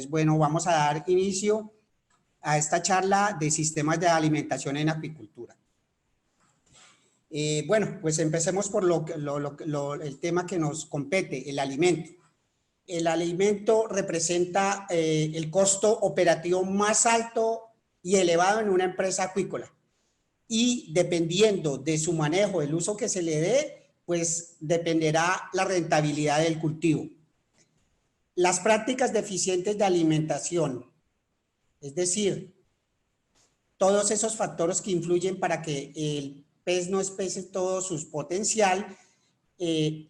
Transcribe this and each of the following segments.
Bueno, vamos a dar inicio a esta charla de sistemas de alimentación en apicultura. Bueno, pues empecemos por el tema que nos compete, el alimento. El alimento representa el costo operativo más alto y elevado en una empresa acuícola. Y dependiendo de su manejo, el uso que se le dé, pues dependerá la rentabilidad del cultivo. Las prácticas deficientes de alimentación, es decir, todos esos factores que influyen para que el pez no exprese todo su potencial,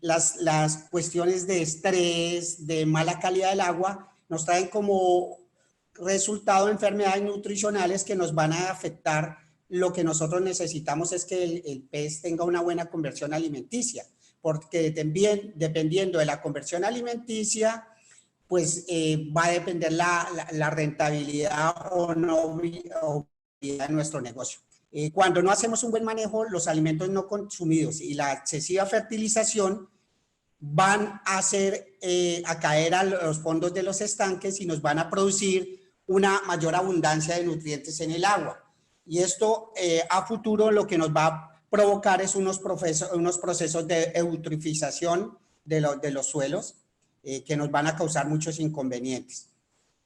las cuestiones de estrés, de mala calidad del agua, nos traen como resultado enfermedades nutricionales que nos van a afectar. Lo que nosotros necesitamos es que el pez tenga una buena conversión alimenticia, porque también dependiendo de la conversión alimenticia, pues va a depender la rentabilidad o no de nuestro negocio. Cuando no hacemos un buen manejo, los alimentos no consumidos y la excesiva fertilización van a hacer a caer a los fondos de los estanques y nos van a producir una mayor abundancia de nutrientes en el agua. Y esto a futuro lo que nos va a provocar es unos procesos de eutrofización de los suelos que nos van a causar muchos inconvenientes.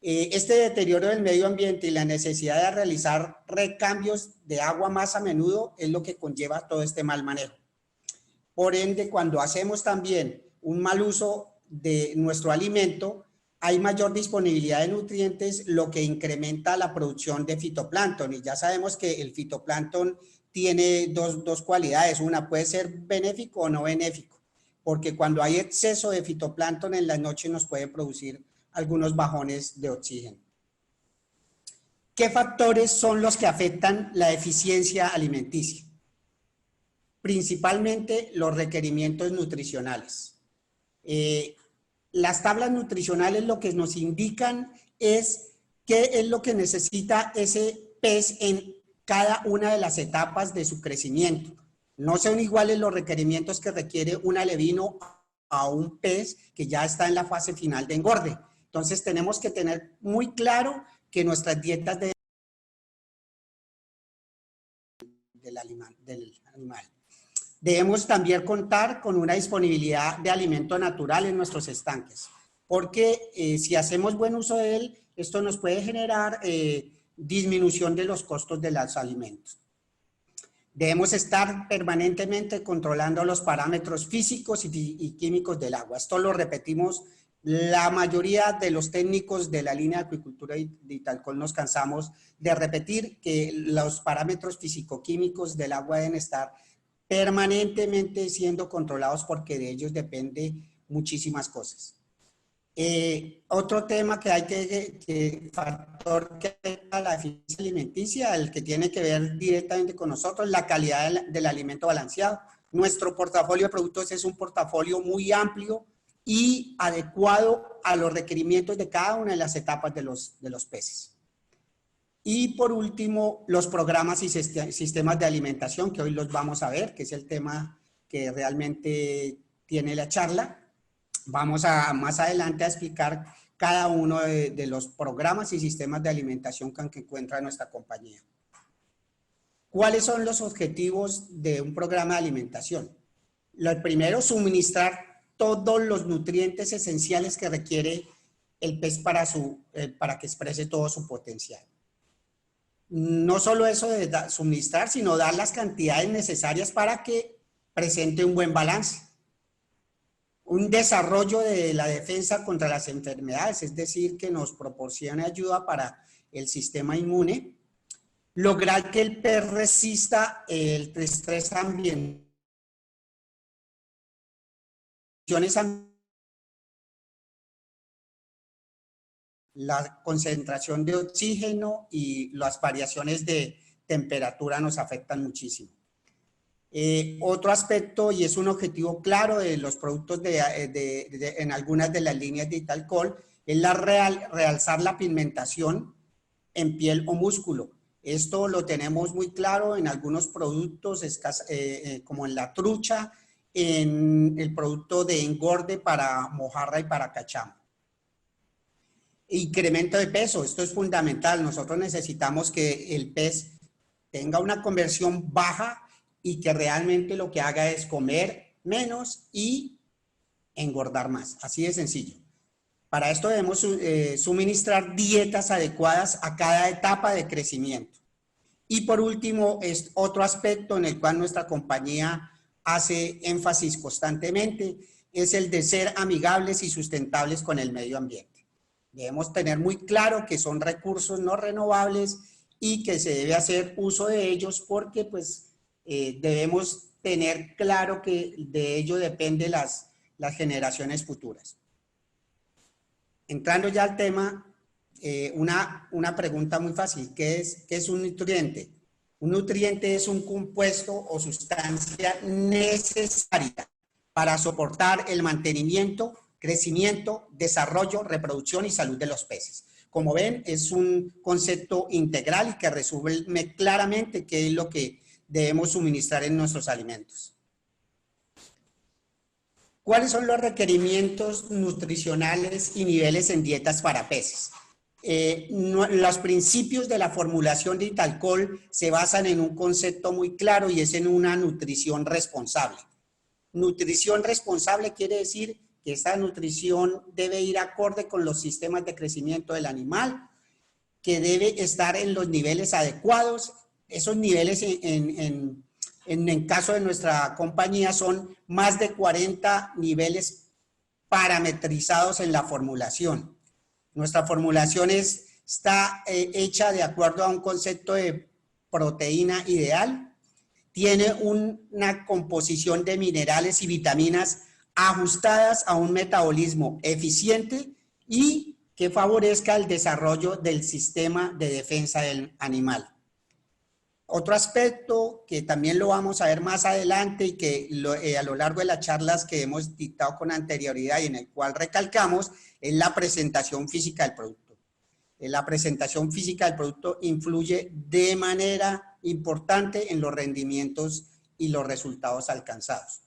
Este deterioro del medio ambiente y la necesidad de realizar recambios de agua más a menudo es lo que conlleva todo este mal manejo. Por ende, cuando hacemos también un mal uso de nuestro alimento, hay mayor disponibilidad de nutrientes, lo que incrementa la producción de fitoplancton. Y ya sabemos que el fitoplancton tiene dos cualidades. Una puede ser benéfico o no benéfico, porque cuando hay exceso de fitoplancton en las noches nos puede producir algunos bajones de oxígeno. ¿Qué factores son los que afectan la eficiencia alimenticia? Principalmente los requerimientos nutricionales. Las tablas nutricionales lo que nos indican es qué es lo que necesita ese pez en cada una de las etapas de su crecimiento. No son iguales los requerimientos que requiere un alevino a un pez que ya está en la fase final de engorde. Entonces tenemos que tener muy claro que nuestras dietas del animal. Debemos también contar con una disponibilidad de alimento natural en nuestros estanques, porque si hacemos buen uso de él, esto nos puede generar disminución de los costos de los alimentos. Debemos estar permanentemente controlando los parámetros físicos y químicos del agua. Esto lo repetimos la mayoría de los técnicos de la línea de acuicultura de Italcol, nos cansamos de repetir que los parámetros físico-químicos del agua deben estar permanentemente siendo controlados porque de ellos depende muchísimas cosas. Otro tema que hay factor que afecta la eficiencia alimenticia, el que tiene que ver directamente con nosotros, la calidad del alimento balanceado. Nuestro portafolio de productos es un portafolio muy amplio y adecuado a los requerimientos de cada una de las etapas de los peces. Y por último, los programas y sistemas de alimentación, que hoy los vamos a ver, que es el tema que realmente tiene la charla. Vamos a más adelante a explicar cada uno de los programas y sistemas de alimentación que encuentra nuestra compañía. ¿Cuáles son los objetivos de un programa de alimentación? Lo primero, suministrar todos los nutrientes esenciales que requiere el pez para que exprese todo su potencial. No solo eso de suministrar, sino dar las cantidades necesarias para que presente un buen balance. Un desarrollo de la defensa contra las enfermedades, es decir, que nos proporcione ayuda para el sistema inmune. Lograr que el pez resista el estrés ambiental. La concentración de oxígeno y las variaciones de temperatura nos afectan muchísimo. Otro aspecto, y es un objetivo claro de los productos en algunas de las líneas de Italcol, es realzar la pigmentación en piel o músculo. Esto lo tenemos muy claro en algunos productos, como en la trucha, en el producto de engorde para mojarra y para cachama. Incremento de peso, esto es fundamental. Nosotros necesitamos que el pez tenga una conversión baja y que realmente lo que haga es comer menos y engordar más. Así de sencillo. Para esto debemos suministrar dietas adecuadas a cada etapa de crecimiento. Y por último, es otro aspecto en el cual nuestra compañía hace énfasis constantemente, es el de ser amigables y sustentables con el medio ambiente. Debemos tener muy claro que son recursos no renovables y que se debe hacer uso de ellos porque pues debemos tener claro que de ello dependen las generaciones futuras. Entrando ya al tema, una pregunta muy fácil, ¿qué es un nutriente? Un nutriente es un compuesto o sustancia necesaria para soportar el mantenimiento, crecimiento, desarrollo, reproducción y salud de los peces. Como ven, es un concepto integral y que resume claramente qué es lo que debemos suministrar en nuestros alimentos. ¿Cuáles son los requerimientos nutricionales y niveles en dietas para peces? Los principios de la formulación de Italcol se basan en un concepto muy claro y es en una nutrición responsable. Nutrición responsable quiere decir que esta nutrición debe ir acorde con los sistemas de crecimiento del animal, que debe estar en los niveles adecuados. Esos niveles en el caso de nuestra compañía son más de 40 niveles parametrizados en la formulación. Nuestra formulación está hecha de acuerdo a un concepto de proteína ideal. Tiene una composición de minerales y vitaminas ajustadas a un metabolismo eficiente y que favorezca el desarrollo del sistema de defensa del animal. Otro aspecto que también lo vamos a ver más adelante y que a lo largo de las charlas que hemos dictado con anterioridad y en el cual recalcamos es la presentación física del producto. La presentación física del producto influye de manera importante en los rendimientos y los resultados alcanzados.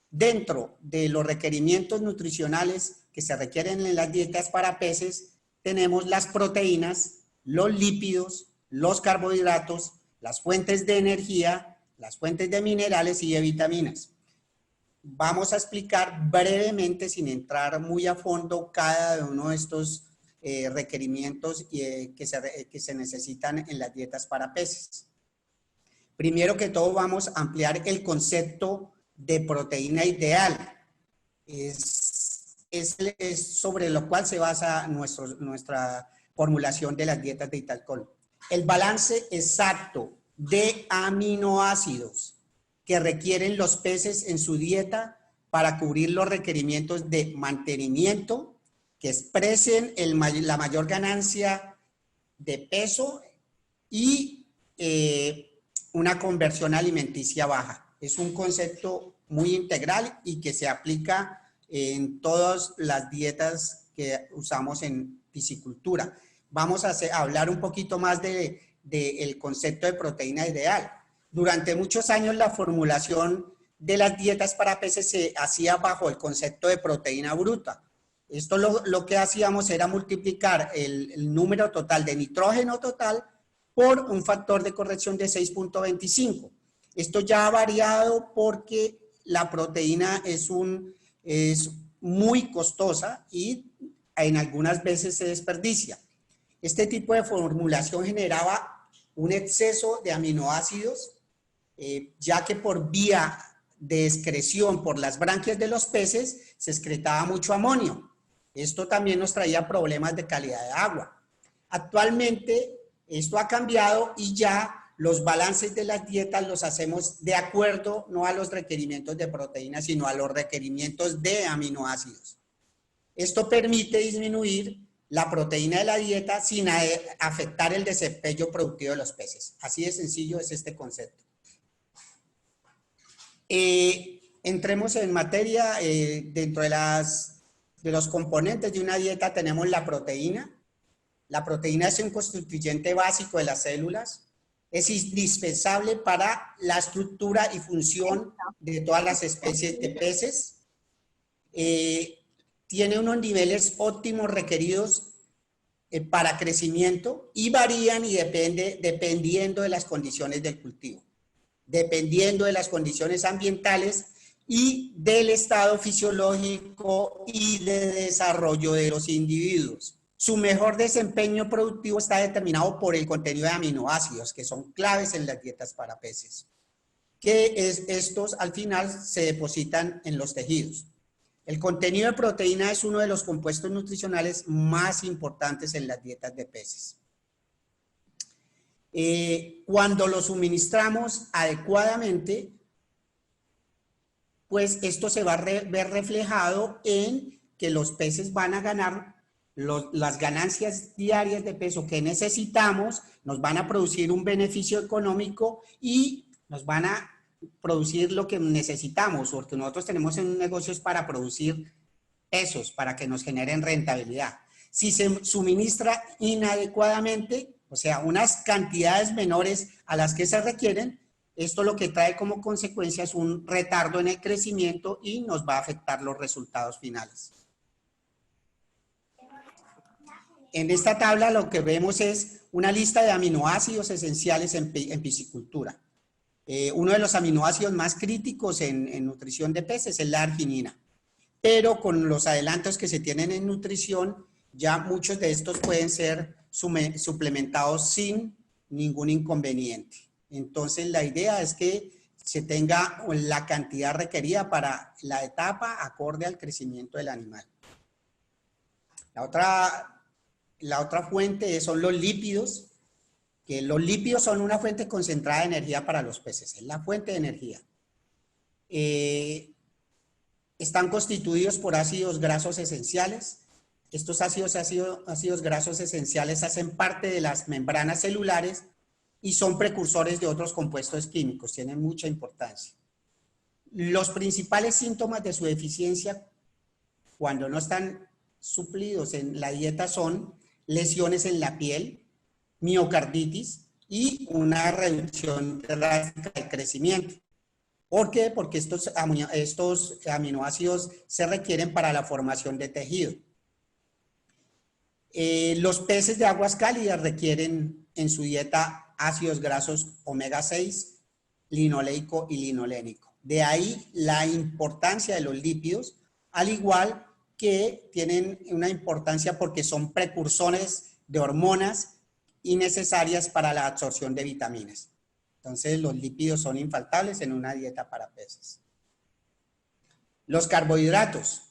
Dentro de los requerimientos nutricionales que se requieren en las dietas para peces, tenemos las proteínas, los lípidos, los carbohidratos, las fuentes de energía, las fuentes de minerales y de vitaminas. Vamos a explicar brevemente, sin entrar muy a fondo, cada uno de estos requerimientos que se necesitan en las dietas para peces. Primero que todo, vamos a ampliar el concepto de proteína ideal. Es sobre lo cual se basa nuestra formulación de las dietas de Italcol. El balance exacto de aminoácidos que requieren los peces en su dieta para cubrir los requerimientos de mantenimiento, que expresen la mayor ganancia de peso y una conversión alimenticia baja. Es un concepto muy integral y que se aplica en todas las dietas que usamos en piscicultura. Vamos a hablar un poquito más del concepto de proteína ideal. Durante muchos años la formulación de las dietas para peces se hacía bajo el concepto de proteína bruta. Esto lo que hacíamos era multiplicar el número total de nitrógeno total por un factor de corrección de 6.25. Esto ya ha variado porque la proteína es muy costosa y en algunas veces se desperdicia. Este tipo de formulación generaba un exceso de aminoácidos, ya que por vía de excreción por las branquias de los peces se excretaba mucho amonio. Esto también nos traía problemas de calidad de agua. Actualmente esto ha cambiado y ya los balances de las dietas los hacemos de acuerdo no a los requerimientos de proteínas, sino a los requerimientos de aminoácidos. Esto permite disminuir la proteína de la dieta sin afectar el desempeño productivo de los peces. Así de sencillo es este concepto. Entremos en materia. Dentro de los componentes de una dieta tenemos la proteína. La proteína es un constituyente básico de las células. Es indispensable para la estructura y función de todas las especies de peces. Tiene unos niveles óptimos requeridos para crecimiento y varían y dependiendo de las condiciones del cultivo, dependiendo de las condiciones ambientales y del estado fisiológico y de desarrollo de los individuos. Su mejor desempeño productivo está determinado por el contenido de aminoácidos, que son claves en las dietas para peces, estos al final se depositan en los tejidos. El contenido de proteína es uno de los compuestos nutricionales más importantes en las dietas de peces. Cuando lo suministramos adecuadamente, pues esto se va a ver reflejado en que los peces van a ganar las ganancias diarias de peso que necesitamos, nos van a producir un beneficio económico y nos van a producir lo que necesitamos, porque nosotros tenemos en negocios para producir pesos, para que nos generen rentabilidad. Si se suministra inadecuadamente, o sea, unas cantidades menores a las que se requieren, esto lo que trae como consecuencia es un retardo en el crecimiento y nos va a afectar los resultados finales. En esta tabla lo que vemos es una lista de aminoácidos esenciales en piscicultura. Uno de los aminoácidos más críticos en nutrición de peces es la arginina, pero con los adelantos que se tienen en nutrición, ya muchos de estos pueden ser suplementados sin ningún inconveniente. Entonces la idea es que se tenga la cantidad requerida para la etapa acorde al crecimiento del animal. La otra fuente son los lípidos, que los lípidos son una fuente concentrada de energía para los peces, es la fuente de energía. Están constituidos por ácidos grasos esenciales. Estos ácidos grasos esenciales hacen parte de las membranas celulares y son precursores de otros compuestos químicos, tienen mucha importancia. Los principales síntomas de su deficiencia cuando no están suplidos en la dieta son lesiones en la piel, miocarditis y una reducción drástica del crecimiento. ¿Por qué? Porque estos aminoácidos se requieren para la formación de tejido. Los peces de aguas cálidas requieren en su dieta ácidos grasos omega 6, linoleico y linolénico. De ahí la importancia de los lípidos, al igual que tienen una importancia porque son precursores de hormonas y necesarias para la absorción de vitaminas. Entonces, los lípidos son infaltables en una dieta para peces. Los carbohidratos.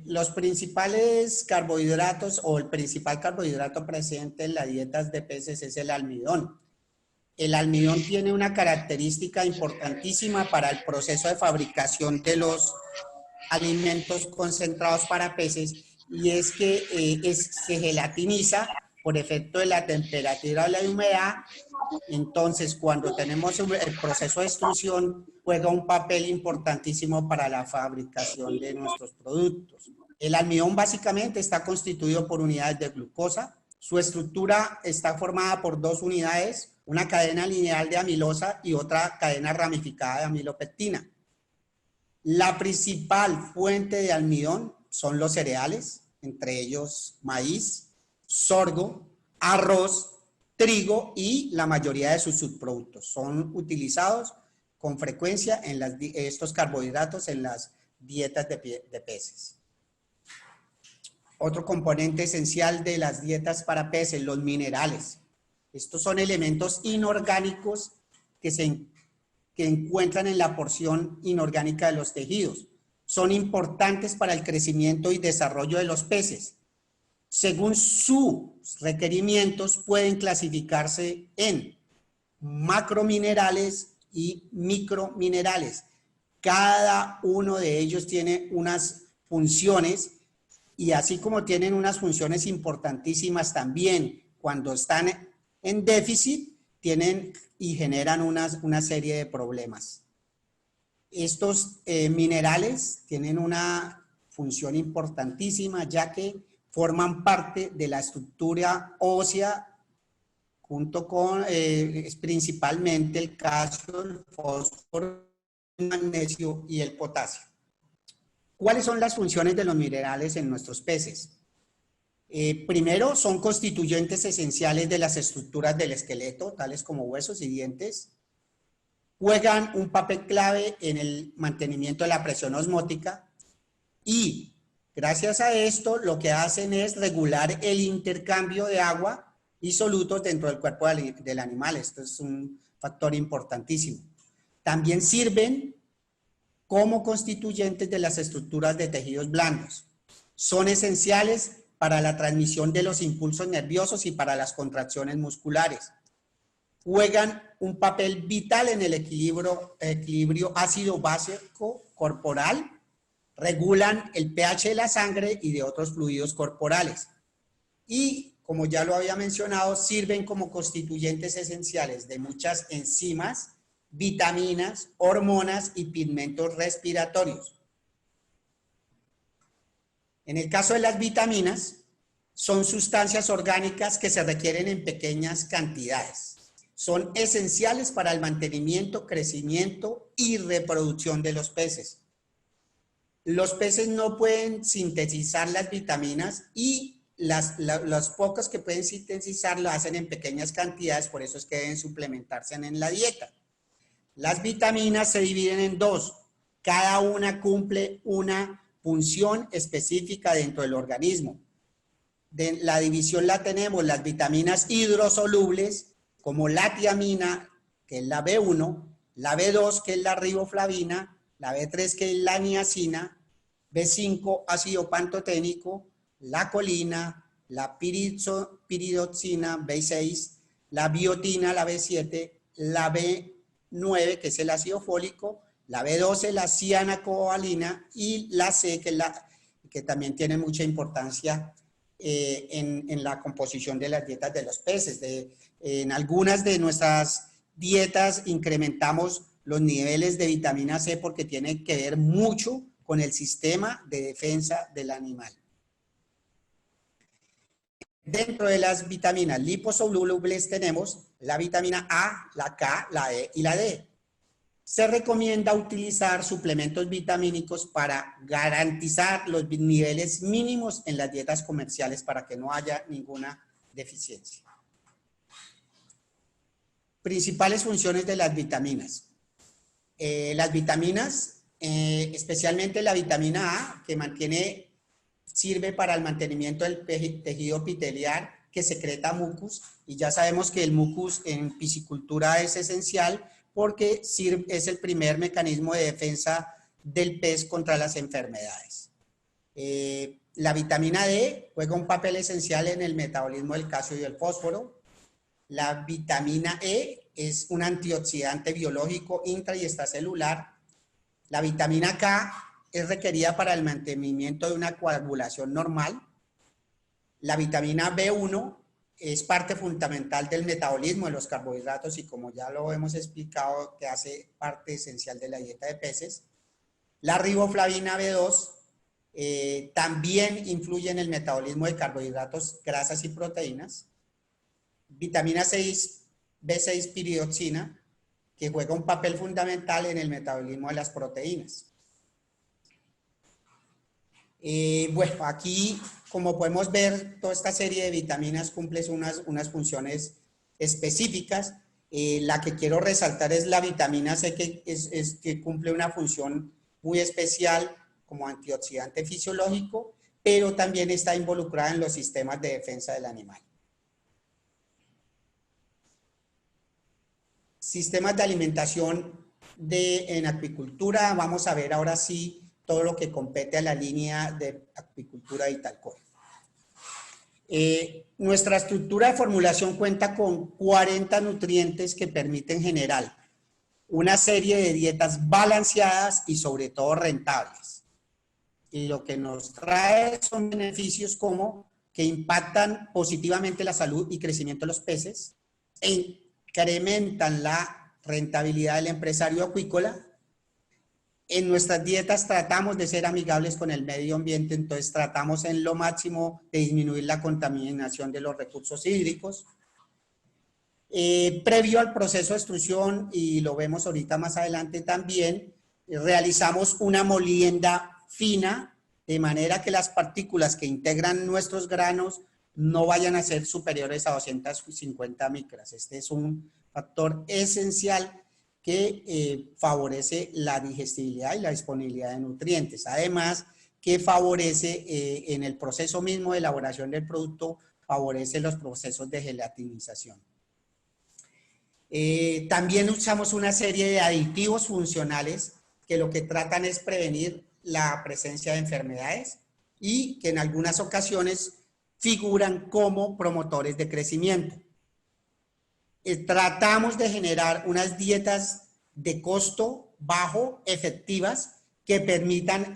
Los principales carbohidratos o el principal carbohidrato presente en las dietas de peces es el almidón. El almidón tiene una característica importantísima para el proceso de fabricación de los alimentos concentrados para peces y es que se gelatiniza por efecto de la temperatura o la humedad. Entonces, cuando tenemos el proceso de extrusión, juega un papel importantísimo para la fabricación de nuestros productos. El almidón básicamente está constituido por unidades de glucosa. Su estructura está formada por dos unidades, una cadena lineal de amilosa y otra cadena ramificada de amilopectina. La principal fuente de almidón son los cereales, entre ellos maíz, sorgo, arroz, trigo y la mayoría de sus subproductos. Son utilizados con frecuencia en estos carbohidratos en las dietas de peces. Otro componente esencial de las dietas para peces, los minerales. Estos son elementos inorgánicos que encuentran en la porción inorgánica de los tejidos. Son importantes para el crecimiento y desarrollo de los peces. Según sus requerimientos, pueden clasificarse en macrominerales y microminerales. Cada uno de ellos tiene unas funciones y así como tienen unas funciones importantísimas también, cuando están en déficit, tienen y generan una serie de problemas. Estos minerales tienen una función importantísima ya que forman parte de la estructura ósea junto con principalmente el calcio, el fósforo, el magnesio y el potasio. ¿Cuáles son las funciones de los minerales en nuestros peces? Primero, son constituyentes esenciales de las estructuras del esqueleto, tales como huesos y dientes. Juegan un papel clave en el mantenimiento de la presión osmótica y gracias a esto lo que hacen es regular el intercambio de agua y solutos dentro del cuerpo del animal. Esto es un factor importantísimo. También sirven como constituyentes de las estructuras de tejidos blandos. Son esenciales para la transmisión de los impulsos nerviosos y para las contracciones musculares. Juegan un papel vital en el equilibrio ácido-básico corporal, regulan el pH de la sangre y de otros fluidos corporales. Y, como ya lo había mencionado, sirven como constituyentes esenciales de muchas enzimas, vitaminas, hormonas y pigmentos respiratorios. En el caso de las vitaminas, son sustancias orgánicas que se requieren en pequeñas cantidades. Son esenciales para el mantenimiento, crecimiento y reproducción de los peces. Los peces no pueden sintetizar las vitaminas y las pocas que pueden sintetizar lo hacen en pequeñas cantidades, por eso es que deben suplementarse en la dieta. Las vitaminas se dividen en dos, cada una cumple una función específica dentro del organismo. La división la tenemos las vitaminas hidrosolubles, como la tiamina, que es la B1, la B2, que es la riboflavina, la B3, que es la niacina, B5, ácido pantoténico, la colina, la piridoxina, B6, la biotina, la B7, la B9, que es el ácido fólico, la B12, la cianocobalina y la C, que también tiene mucha importancia en la composición de las dietas de los peces. En algunas de nuestras dietas incrementamos los niveles de vitamina C porque tiene que ver mucho con el sistema de defensa del animal. Dentro de las vitaminas liposolubles tenemos la vitamina A, la K, la E y la D. Se recomienda utilizar suplementos vitamínicos para garantizar los niveles mínimos en las dietas comerciales para que no haya ninguna deficiencia. Principales funciones de las vitaminas. Las vitaminas, especialmente la vitamina A, que sirve para el mantenimiento del tejido epitelial que secreta mucus, y ya sabemos que el mucus en piscicultura es esencial porque es el primer mecanismo de defensa del pez contra las enfermedades. La vitamina D juega un papel esencial en el metabolismo del calcio y del fósforo. La vitamina E es un antioxidante biológico intra y extracelular. La vitamina K es requerida para el mantenimiento de una coagulación normal. La vitamina B1 es parte fundamental del metabolismo de los carbohidratos y, como ya lo hemos explicado, que hace parte esencial de la dieta de peces. La riboflavina B2 también influye en el metabolismo de carbohidratos, grasas y proteínas. Vitamina 6, B6 piridoxina, que juega un papel fundamental en el metabolismo de las proteínas. Bueno, aquí, como podemos ver, toda esta serie de vitaminas cumple unas funciones específicas. La que quiero resaltar es la vitamina C, que cumple una función muy especial como antioxidante fisiológico, pero también está involucrada en los sistemas de defensa del animal. Sistemas de alimentación en acuicultura. Vamos a ver ahora sí todo lo que compete a la línea de acuicultura de Italcoe. Nuestra estructura de formulación cuenta con 40 nutrientes que permiten generar una serie de dietas balanceadas y sobre todo rentables. Y lo que nos trae son beneficios como que impactan positivamente la salud y crecimiento de los peces, incrementan la rentabilidad del empresario acuícola. En nuestras dietas tratamos de ser amigables con el medio ambiente, entonces tratamos en lo máximo de disminuir la contaminación de los recursos hídricos. Previo al proceso de extrusión, y lo vemos ahorita más adelante también, realizamos una molienda fina de manera que las partículas que integran nuestros granos no vayan a ser superiores a 250 micras. Este es un factor esencial que favorece la digestibilidad y la disponibilidad de nutrientes. Además, que favorece en el proceso mismo de elaboración del producto, favorece los procesos de gelatinización. También usamos una serie de aditivos funcionales que lo que tratan es prevenir la presencia de enfermedades y que en algunas ocasiones figuran como promotores de crecimiento. Tratamos de generar unas dietas de costo bajo, efectivas, que permitan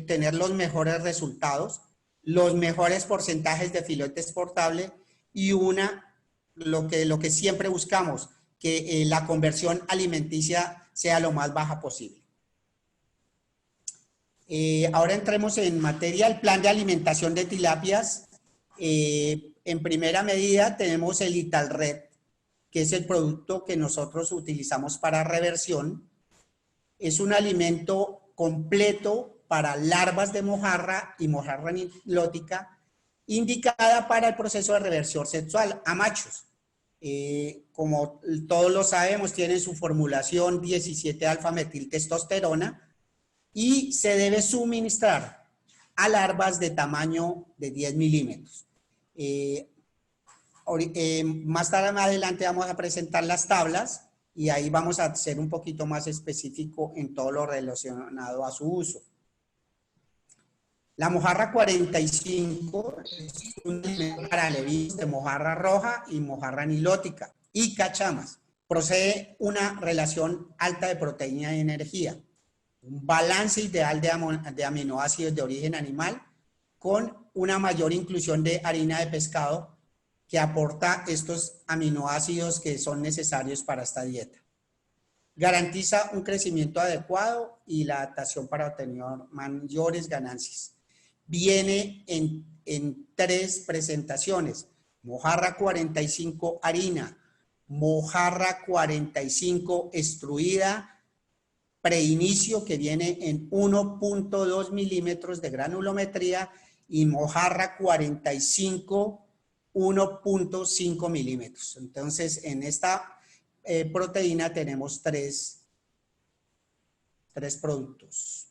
tener los mejores resultados, los mejores porcentajes de filete exportable y lo que siempre buscamos, que la conversión alimenticia sea lo más baja posible. Ahora entremos en materia del plan de alimentación de tilapias. En primera medida tenemos el Italred, que es el producto que nosotros utilizamos para reversión. Es un alimento completo para larvas de mojarra y mojarra nilótica, indicada para el proceso de reversión sexual a machos. Como todos lo sabemos, tiene su formulación 17-alfa-metiltestosterona y se debe suministrar a larvas de tamaño de 10 milímetros. Más adelante vamos a presentar las tablas y ahí vamos a ser un poquito más específico en todo lo relacionado a su uso. La mojarra 45 es un alimento para alevinos de mojarra roja y mojarra nilótica y cachamas. Procede una relación alta de proteína y energía, un balance ideal de aminoácidos de origen animal con una mayor inclusión de harina de pescado que aporta estos aminoácidos que son necesarios para esta dieta. Garantiza un crecimiento adecuado y la adaptación para obtener mayores ganancias. Viene en 3 presentaciones: mojarra 45 harina, mojarra 45 extruida, preinicio, que viene en 1.2 milímetros de granulometría, y mojarra 45 1.5 milímetros. Entonces, en esta proteína tenemos tres productos.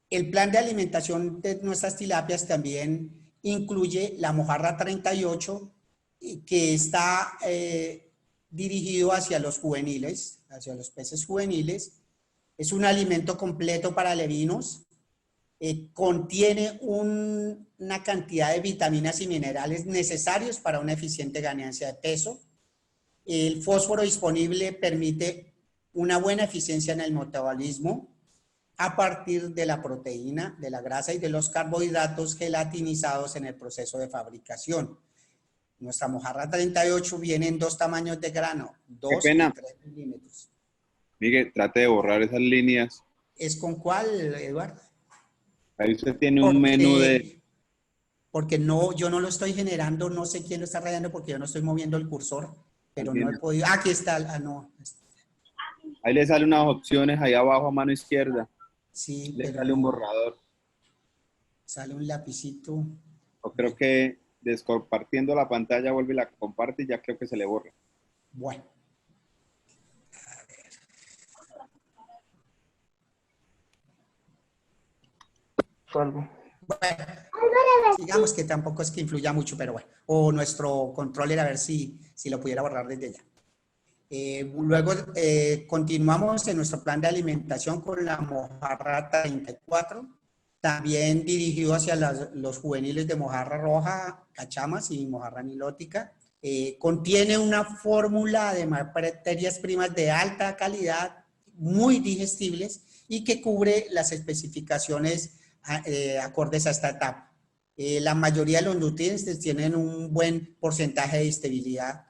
El plan de alimentación de nuestras tilapias también incluye la mojarra 38, que está dirigido hacia los juveniles, hacia los peces juveniles. Es un alimento completo para alevinos. Contiene una cantidad de vitaminas y minerales necesarios para una eficiente ganancia de peso. El fósforo disponible permite una buena eficiencia en el metabolismo a partir de la proteína, de la grasa y de los carbohidratos gelatinizados en el proceso de fabricación. Nuestra mojarra 38 viene en 2 tamaños de grano, 2 y 3 milímetros. Miguel, trate de borrar esas líneas. ¿Es con cuál, Eduardo? Ahí usted tiene un menú de... Porque no, yo no lo estoy generando, no sé quién lo está rayando porque yo no estoy moviendo el cursor, pero no he podido... Aquí está, no. Ahí le salen unas opciones ahí abajo a mano izquierda. Sí, le pero sale un borrador. Sale un lapicito. Yo creo que descompartiendo la pantalla vuelve y la comparte y ya creo que se le borra. Bueno. Salvo. Bueno, digamos que tampoco es que influya mucho, pero bueno. O nuestro control era ver si lo pudiera borrar desde ya. Luego continuamos en nuestro plan de alimentación con la mojarra 34, también dirigido hacia los juveniles de mojarra roja, cachamas y mojarra nilótica. Contiene una fórmula de materias primas de alta calidad, muy digestibles y que cubre las especificaciones acordes a esta etapa. La mayoría de los nutrientes tienen un buen porcentaje de digestibilidad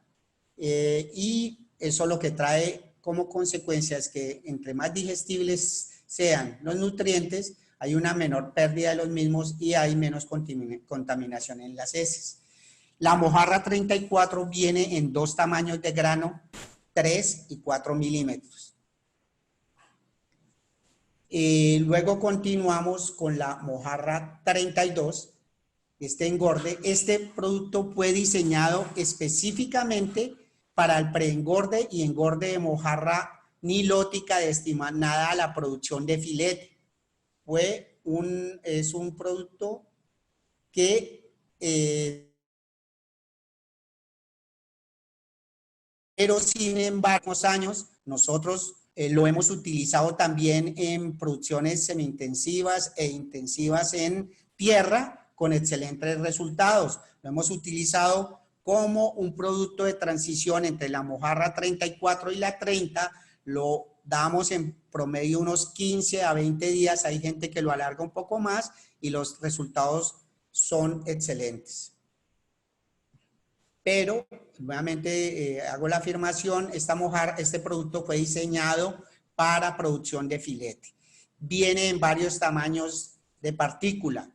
y eso lo que trae como consecuencia es que entre más digestibles sean los nutrientes, hay una menor pérdida de los mismos y hay menos contaminación en las heces. La mojarra 34 viene en 2 tamaños de grano, 3 y 4 milímetros. Luego continuamos con la mojarra 32, este engorde. Este producto fue diseñado específicamente para el preengorde y engorde de mojarra nilótica destinada a la producción de filete. Es un producto que pero sin embargo, años nosotros lo hemos utilizado también en producciones semi-intensivas e intensivas en tierra con excelentes resultados. Lo hemos utilizado como un producto de transición entre la mojarra 34 y la 30. Lo damos en promedio unos 15 a 20 días. Hay gente que lo alarga un poco más y los resultados son excelentes. Pero nuevamente hago la afirmación, este producto fue diseñado para producción de filete. Viene en varios tamaños de partícula.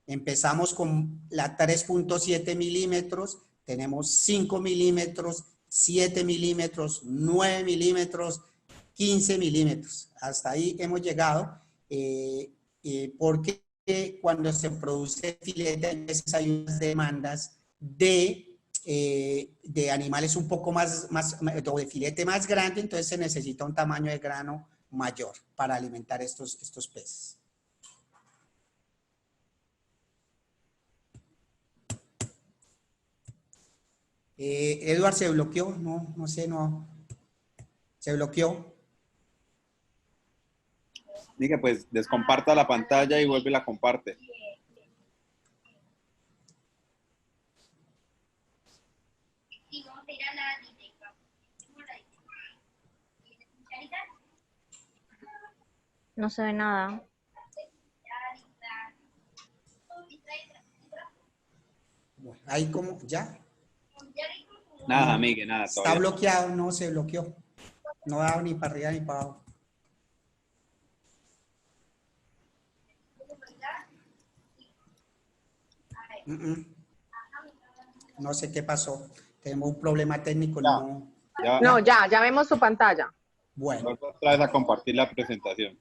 Empezamos con la 3.7 milímetros, tenemos 5 milímetros, 7 milímetros, 9 milímetros, 15 milímetros. Hasta ahí hemos llegado porque cuando se produce filete a veces hay unas demandas de animales un poco o de filete más grande, entonces se necesita un tamaño de grano mayor para alimentar estos peces. Edward se bloqueó, no sé, no. Se bloqueó. Diga, pues descomparta la pantalla y vuelve y la comparte. No se ve nada. Bueno, ahí como, ya. Nada, No, Miguel, nada, está todavía. bloqueado, no se bloqueó. No ha dado ni para arriba ni para abajo. No sé qué pasó. Tenemos un problema técnico, Ya, no. ya. No, ya vemos su pantalla. Bueno, Vuelvo otra vez a compartir la presentación.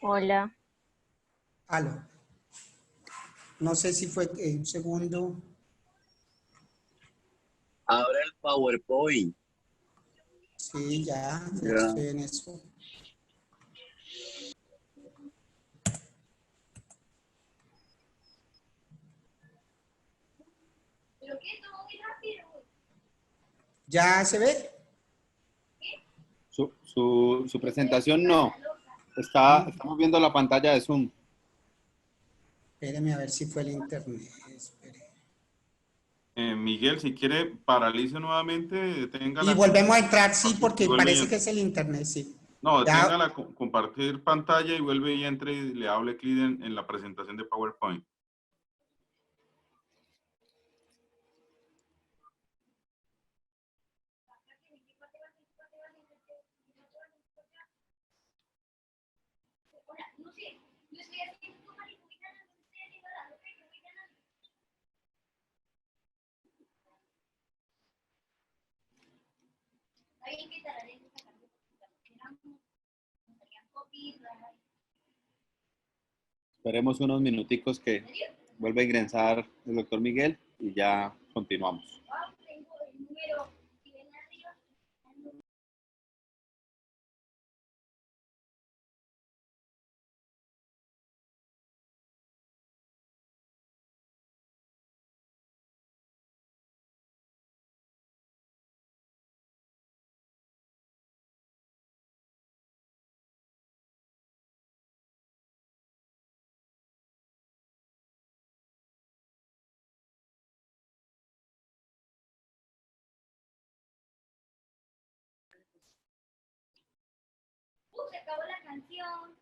Hola. aló. No sé si fue un segundo. Ahora el PowerPoint. Sí, ya Ya. estoy en eso. ¿Ya se ve? Su presentación no. Estamos viendo la pantalla de Zoom. Espéreme a ver si fue el internet. Espere. Miguel, si quiere, paralice nuevamente, detenga Y la volvemos a entrar, sí, compartir y porque vuelve y parece que es el internet, sí. no, Ya, detenga la compartir pantalla y vuelve y entre y le hable clic en la presentación de PowerPoint. Esperemos unos minuticos que vuelva a ingresar el doctor Miguel y ya continuamos. Se acabó la canción.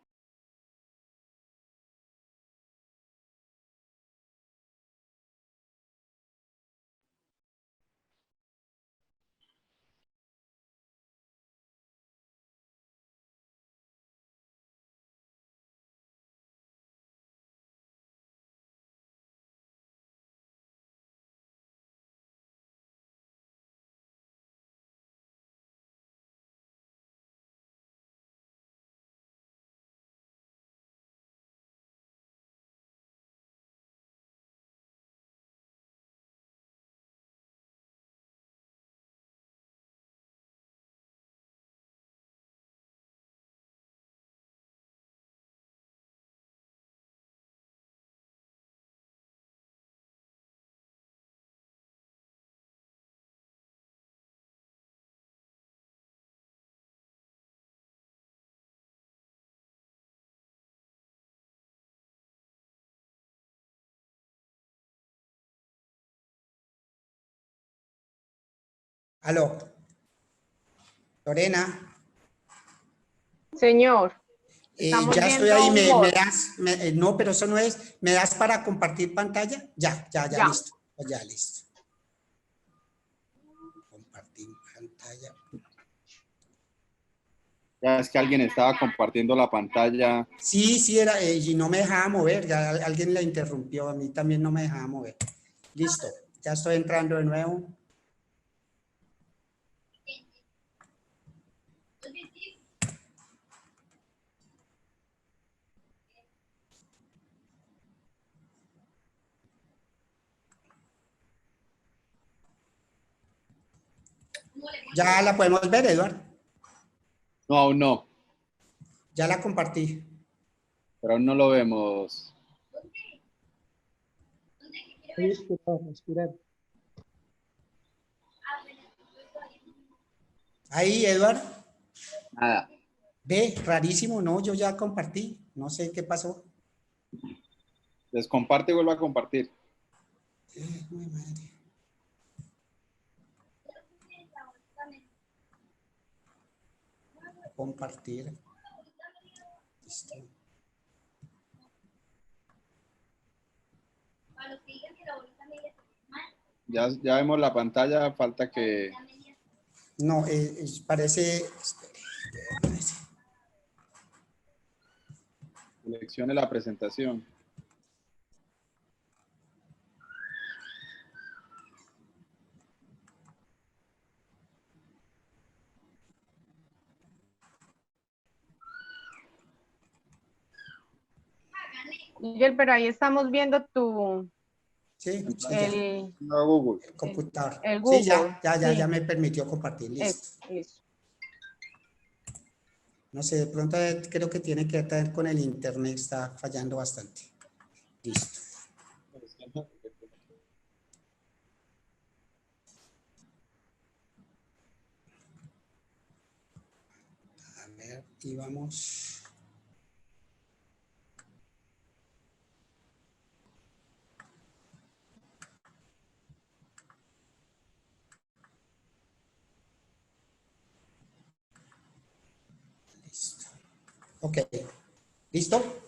Aló. Lorena, Señor, estamos ya estoy viendo ahí, un me Word. das, no, pero eso no es, ¿me das para compartir pantalla? Ya, Ya. listo, ya listo. Compartir pantalla. Ya es que alguien estaba compartiendo la pantalla. Sí, era, y no me dejaba mover, ya alguien la interrumpió, a mí también no me dejaba mover. Listo, ya estoy entrando de nuevo. Ya la podemos ver, Eduardo. No, aún no, Ya la compartí. pero aún no lo vemos. Ahí, Eduardo. Nada. Ve, rarísimo, no, yo ya compartí. No sé qué pasó. Descomparte y vuelve a compartir. Ay, madre. Compartir. Listo. Ya vemos la pantalla, falta que... No, parece... seleccione la presentación. Miguel, pero ahí estamos viendo tu, Sí, ya. el, No, Google. El computador. el Sí, Google. ya Sí. me permitió compartir. Listo. Listo. No sé, de pronto creo que tiene que ver con el internet, está fallando bastante. Listo. A ver, y vamos. Listo. Ok. ¿Listo?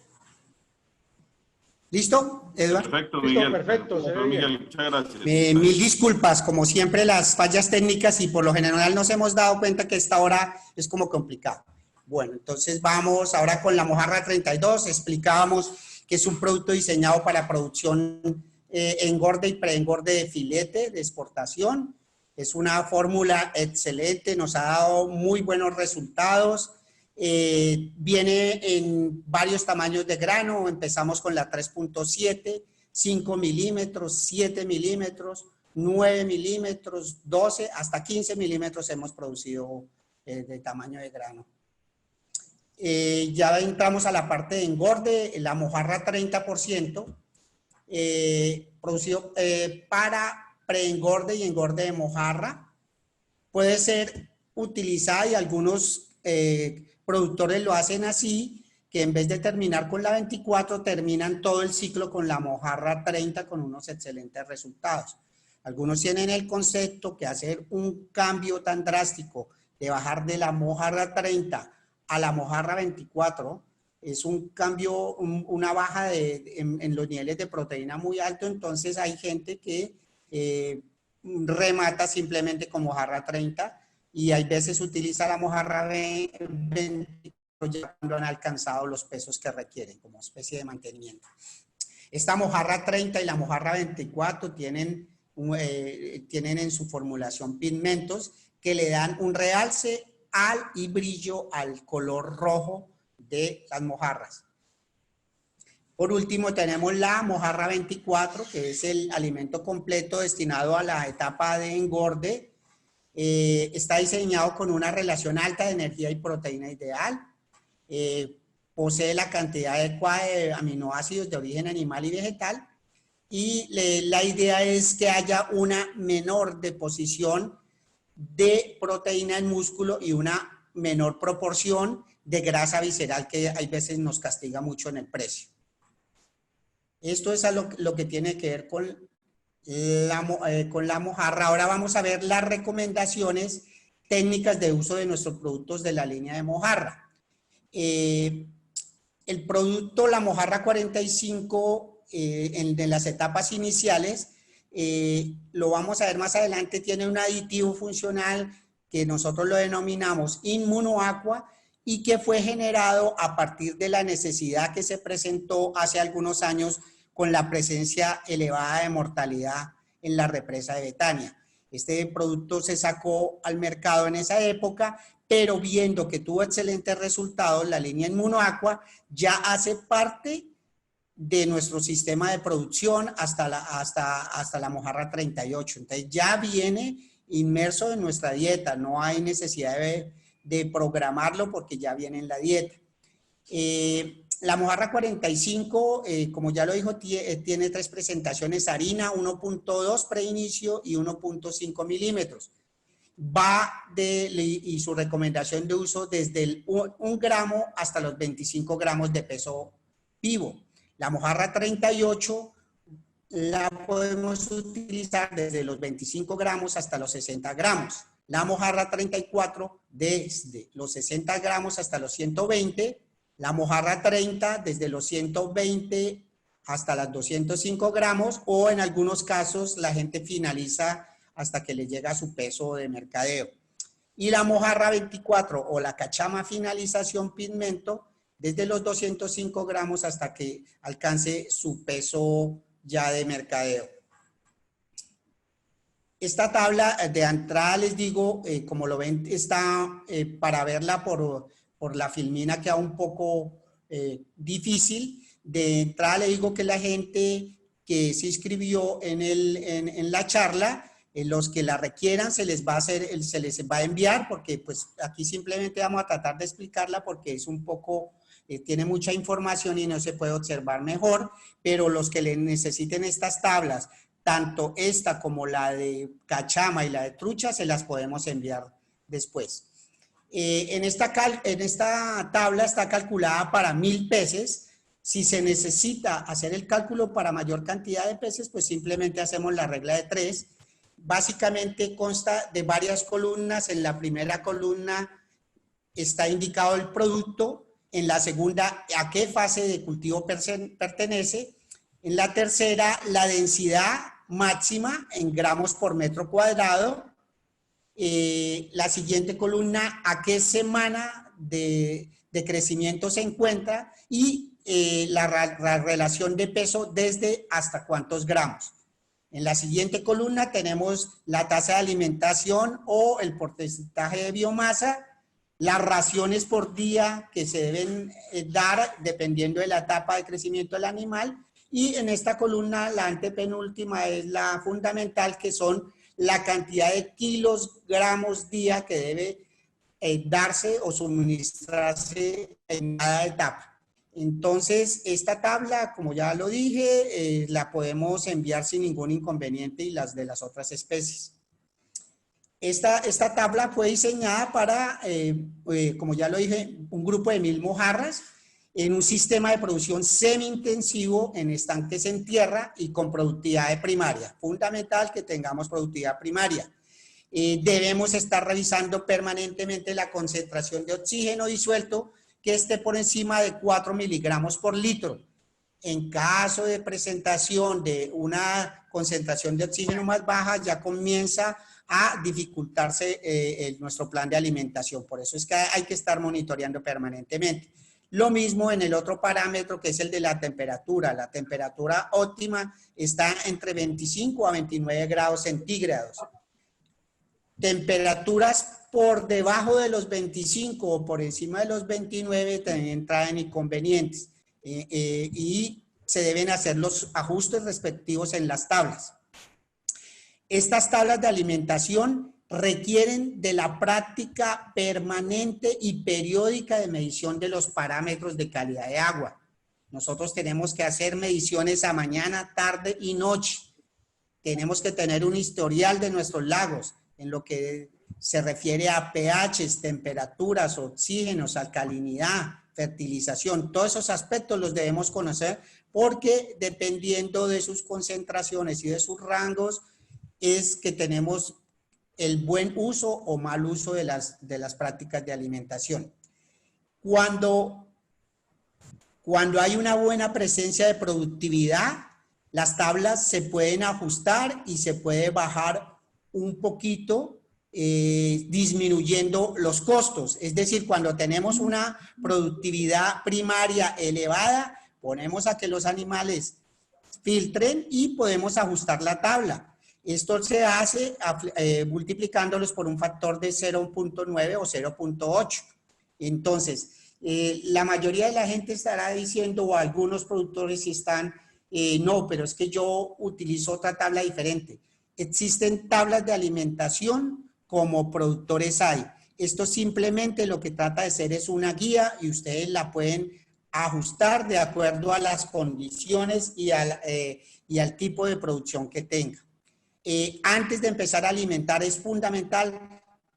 ¿Listo, Eduardo? Perfecto, Listo, Miguel. perfecto, se ve Doctor bien. Miguel, muchas gracias. Mil disculpas, como siempre las fallas técnicas y por lo general nos hemos dado cuenta que esta hora es como complicado. Bueno, entonces vamos ahora con la mojarra 32. Explicábamos que es un producto diseñado para producción engorde y preengorde de filete de exportación. Es una fórmula excelente, nos ha dado muy buenos resultados. Viene en varios tamaños de grano, empezamos con la 3.7, 5 milímetros, 7 milímetros, 9 milímetros, 12, hasta 15 milímetros hemos producido de tamaño de grano. Ya entramos a la parte de engorde, la mojarra 30%, producido para preengorde y engorde de mojarra. Puede ser utilizada y algunos productores lo hacen así, que en vez de terminar con la 24, terminan todo el ciclo con la mojarra 30 con unos excelentes resultados. Algunos tienen el concepto que hacer un cambio tan drástico de bajar de la mojarra 30 a la mojarra 24 es un cambio, una baja en los niveles de proteína muy alto, entonces hay gente que remata simplemente con mojarra 30 y hay veces utiliza la mojarra 20 ya cuando han alcanzado los pesos que requieren como especie de mantenimiento. Esta mojarra 30 y la mojarra 24 tienen en su formulación pigmentos que le dan un realce y brillo al color rojo de las mojarras. Por último tenemos la mojarra 24, que es el alimento completo destinado a la etapa de engorde. Está diseñado con una relación alta de energía y proteína ideal. Posee la cantidad adecuada de aminoácidos de origen animal y vegetal. Y la idea es que haya una menor deposición de proteína en músculo y una menor proporción de grasa visceral que hay veces nos castiga mucho en el precio. Esto es lo que tiene que ver con con la mojarra. Ahora vamos a ver las recomendaciones técnicas de uso de nuestros productos de la línea de mojarra. El producto, la mojarra 45, de las etapas iniciales, lo vamos a ver más adelante, tiene un aditivo funcional que nosotros lo denominamos Inmunoaqua y que fue generado a partir de la necesidad que se presentó hace algunos años con la presencia elevada de mortalidad en la represa de Betania. Este producto se sacó al mercado en esa época, pero viendo que tuvo excelentes resultados, la línea Inmunoaqua ya hace parte de nuestro sistema de producción hasta la mojarra 38. Entonces ya viene inmerso en nuestra dieta, no hay necesidad de programarlo porque ya viene en la dieta. La mojarra 45, como ya lo dijo, tiene 3 presentaciones: harina, 1.2 preinicio y 1.5 milímetros. Y su recomendación de uso desde el 1 gramo hasta los 25 gramos de peso vivo. La mojarra 38 la podemos utilizar desde los 25 gramos hasta los 60 gramos. La mojarra 34 desde los 60 gramos hasta los 120. La mojarra 30 desde los 120 hasta las 205 gramos, o en algunos casos la gente finaliza hasta que le llega a su peso de mercadeo. Y la mojarra 24 o la cachama finalización pigmento desde los 205 gramos hasta que alcance su peso ya de mercadeo. Esta tabla de entrada, les digo, como lo ven, está para verla por la filmina queda un poco difícil. De entrada le digo que la gente que se inscribió en la charla, los que la requieran se les va a enviar, porque pues aquí simplemente vamos a tratar de explicarla porque es un poco, tiene mucha información y no se puede observar mejor, pero los que le necesiten estas tablas, tanto esta como la de cachama y la de trucha, se las podemos enviar después. En esta tabla está calculada para 1000 peces. Si se necesita hacer el cálculo para mayor cantidad de peces, pues simplemente hacemos la regla de 3. Básicamente consta de varias columnas. En la primera columna está indicado el producto. En la segunda, a qué fase de cultivo pertenece. En la tercera, la densidad máxima en gramos por metro cuadrado. La siguiente columna, a qué semana de crecimiento se encuentra, y la relación de peso desde hasta cuántos gramos. En la siguiente columna tenemos la tasa de alimentación o el porcentaje de biomasa, las raciones por día que se deben dar dependiendo de la etapa de crecimiento del animal, y en esta columna, la antepenúltima, es la fundamental, que son la cantidad de kilos, gramos día que debe darse o suministrarse en cada etapa. Entonces, esta tabla, como ya lo dije, la podemos enviar sin ningún inconveniente, y las de las otras especies. Esta tabla fue diseñada para, como ya lo dije, un grupo de 1000 mojarras en un sistema de producción semi-intensivo en estanques en tierra y con productividad primaria. Fundamental que tengamos productividad primaria. Debemos estar revisando permanentemente la concentración de oxígeno disuelto, que esté por encima de 4 miligramos por litro. En caso de presentación de una concentración de oxígeno más baja, ya comienza a dificultarse nuestro plan de alimentación. Por eso es que hay que estar monitoreando permanentemente. Lo mismo en el otro parámetro, que es el de la temperatura. La temperatura óptima está entre 25 a 29 grados centígrados. Temperaturas por debajo de los 25 o por encima de los 29 también traen inconvenientes, y se deben hacer los ajustes respectivos en las tablas. Estas tablas de alimentación requieren de la práctica permanente y periódica de medición de los parámetros de calidad de agua. Nosotros tenemos que hacer mediciones a mañana, tarde y noche. Tenemos que tener un historial de nuestros lagos en lo que se refiere a pHs, temperaturas, oxígenos, alcalinidad, fertilización. Todos esos aspectos los debemos conocer porque dependiendo de sus concentraciones y de sus rangos es que tenemos el buen uso o mal uso de las prácticas de alimentación. Cuando hay una buena presencia de productividad, las tablas se pueden ajustar y se puede bajar un poquito disminuyendo los costos. Es decir, cuando tenemos una productividad primaria elevada, ponemos a que los animales filtren y podemos ajustar la tabla. Esto se hace multiplicándolos por un factor de 0.9 o 0.8. Entonces, la mayoría de la gente estará diciendo, o algunos productores están, no, pero es que yo utilizo otra tabla diferente. Existen tablas de alimentación como productores hay. Esto simplemente lo que trata de ser es una guía y ustedes la pueden ajustar de acuerdo a las condiciones y al tipo de producción que tenga. Antes de empezar a alimentar es fundamental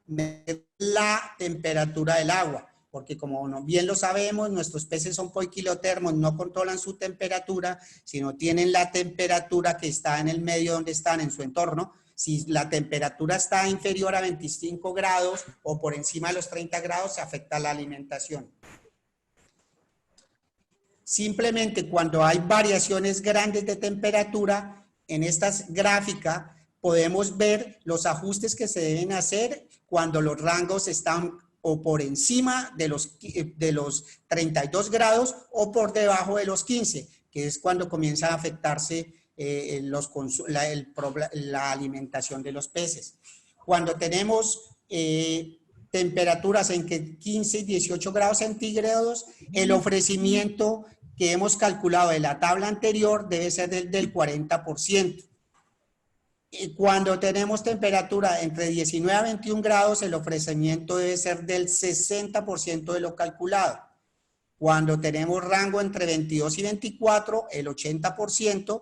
medir la temperatura del agua, porque como bien lo sabemos, nuestros peces son poiquilotermos, no controlan su temperatura, sino tienen la temperatura que está en el medio donde están, en su entorno. Si la temperatura está inferior a 25 grados o por encima de los 30 grados, se afecta la alimentación. Simplemente cuando hay variaciones grandes de temperatura, en esta gráfica podemos ver los ajustes que se deben hacer cuando los rangos están o por encima de los 32 grados o por debajo de los 15, que es cuando comienza a afectarse la alimentación de los peces. Cuando tenemos temperaturas entre 15 y 18 grados centígrados, el ofrecimiento que hemos calculado de la tabla anterior debe ser del 40%. Cuando tenemos temperatura entre 19 a 21 grados, el ofrecimiento debe ser del 60% de lo calculado. Cuando tenemos rango entre 22 y 24, el 80%.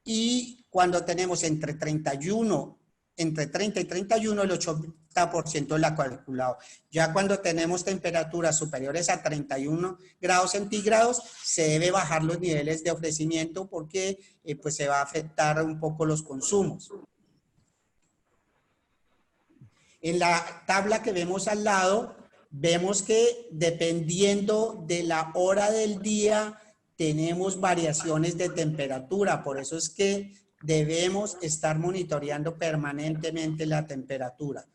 Y cuando tenemos entre 30 y 31, el 80% de la calculado. Ya cuando tenemos temperaturas superiores a 31 grados centígrados, se debe bajar los niveles de ofrecimiento porque pues se va a afectar un poco los consumos. En la tabla que vemos al lado, vemos que dependiendo de la hora del día, tenemos variaciones de temperatura, por eso es que debemos estar monitoreando permanentemente la temperatura.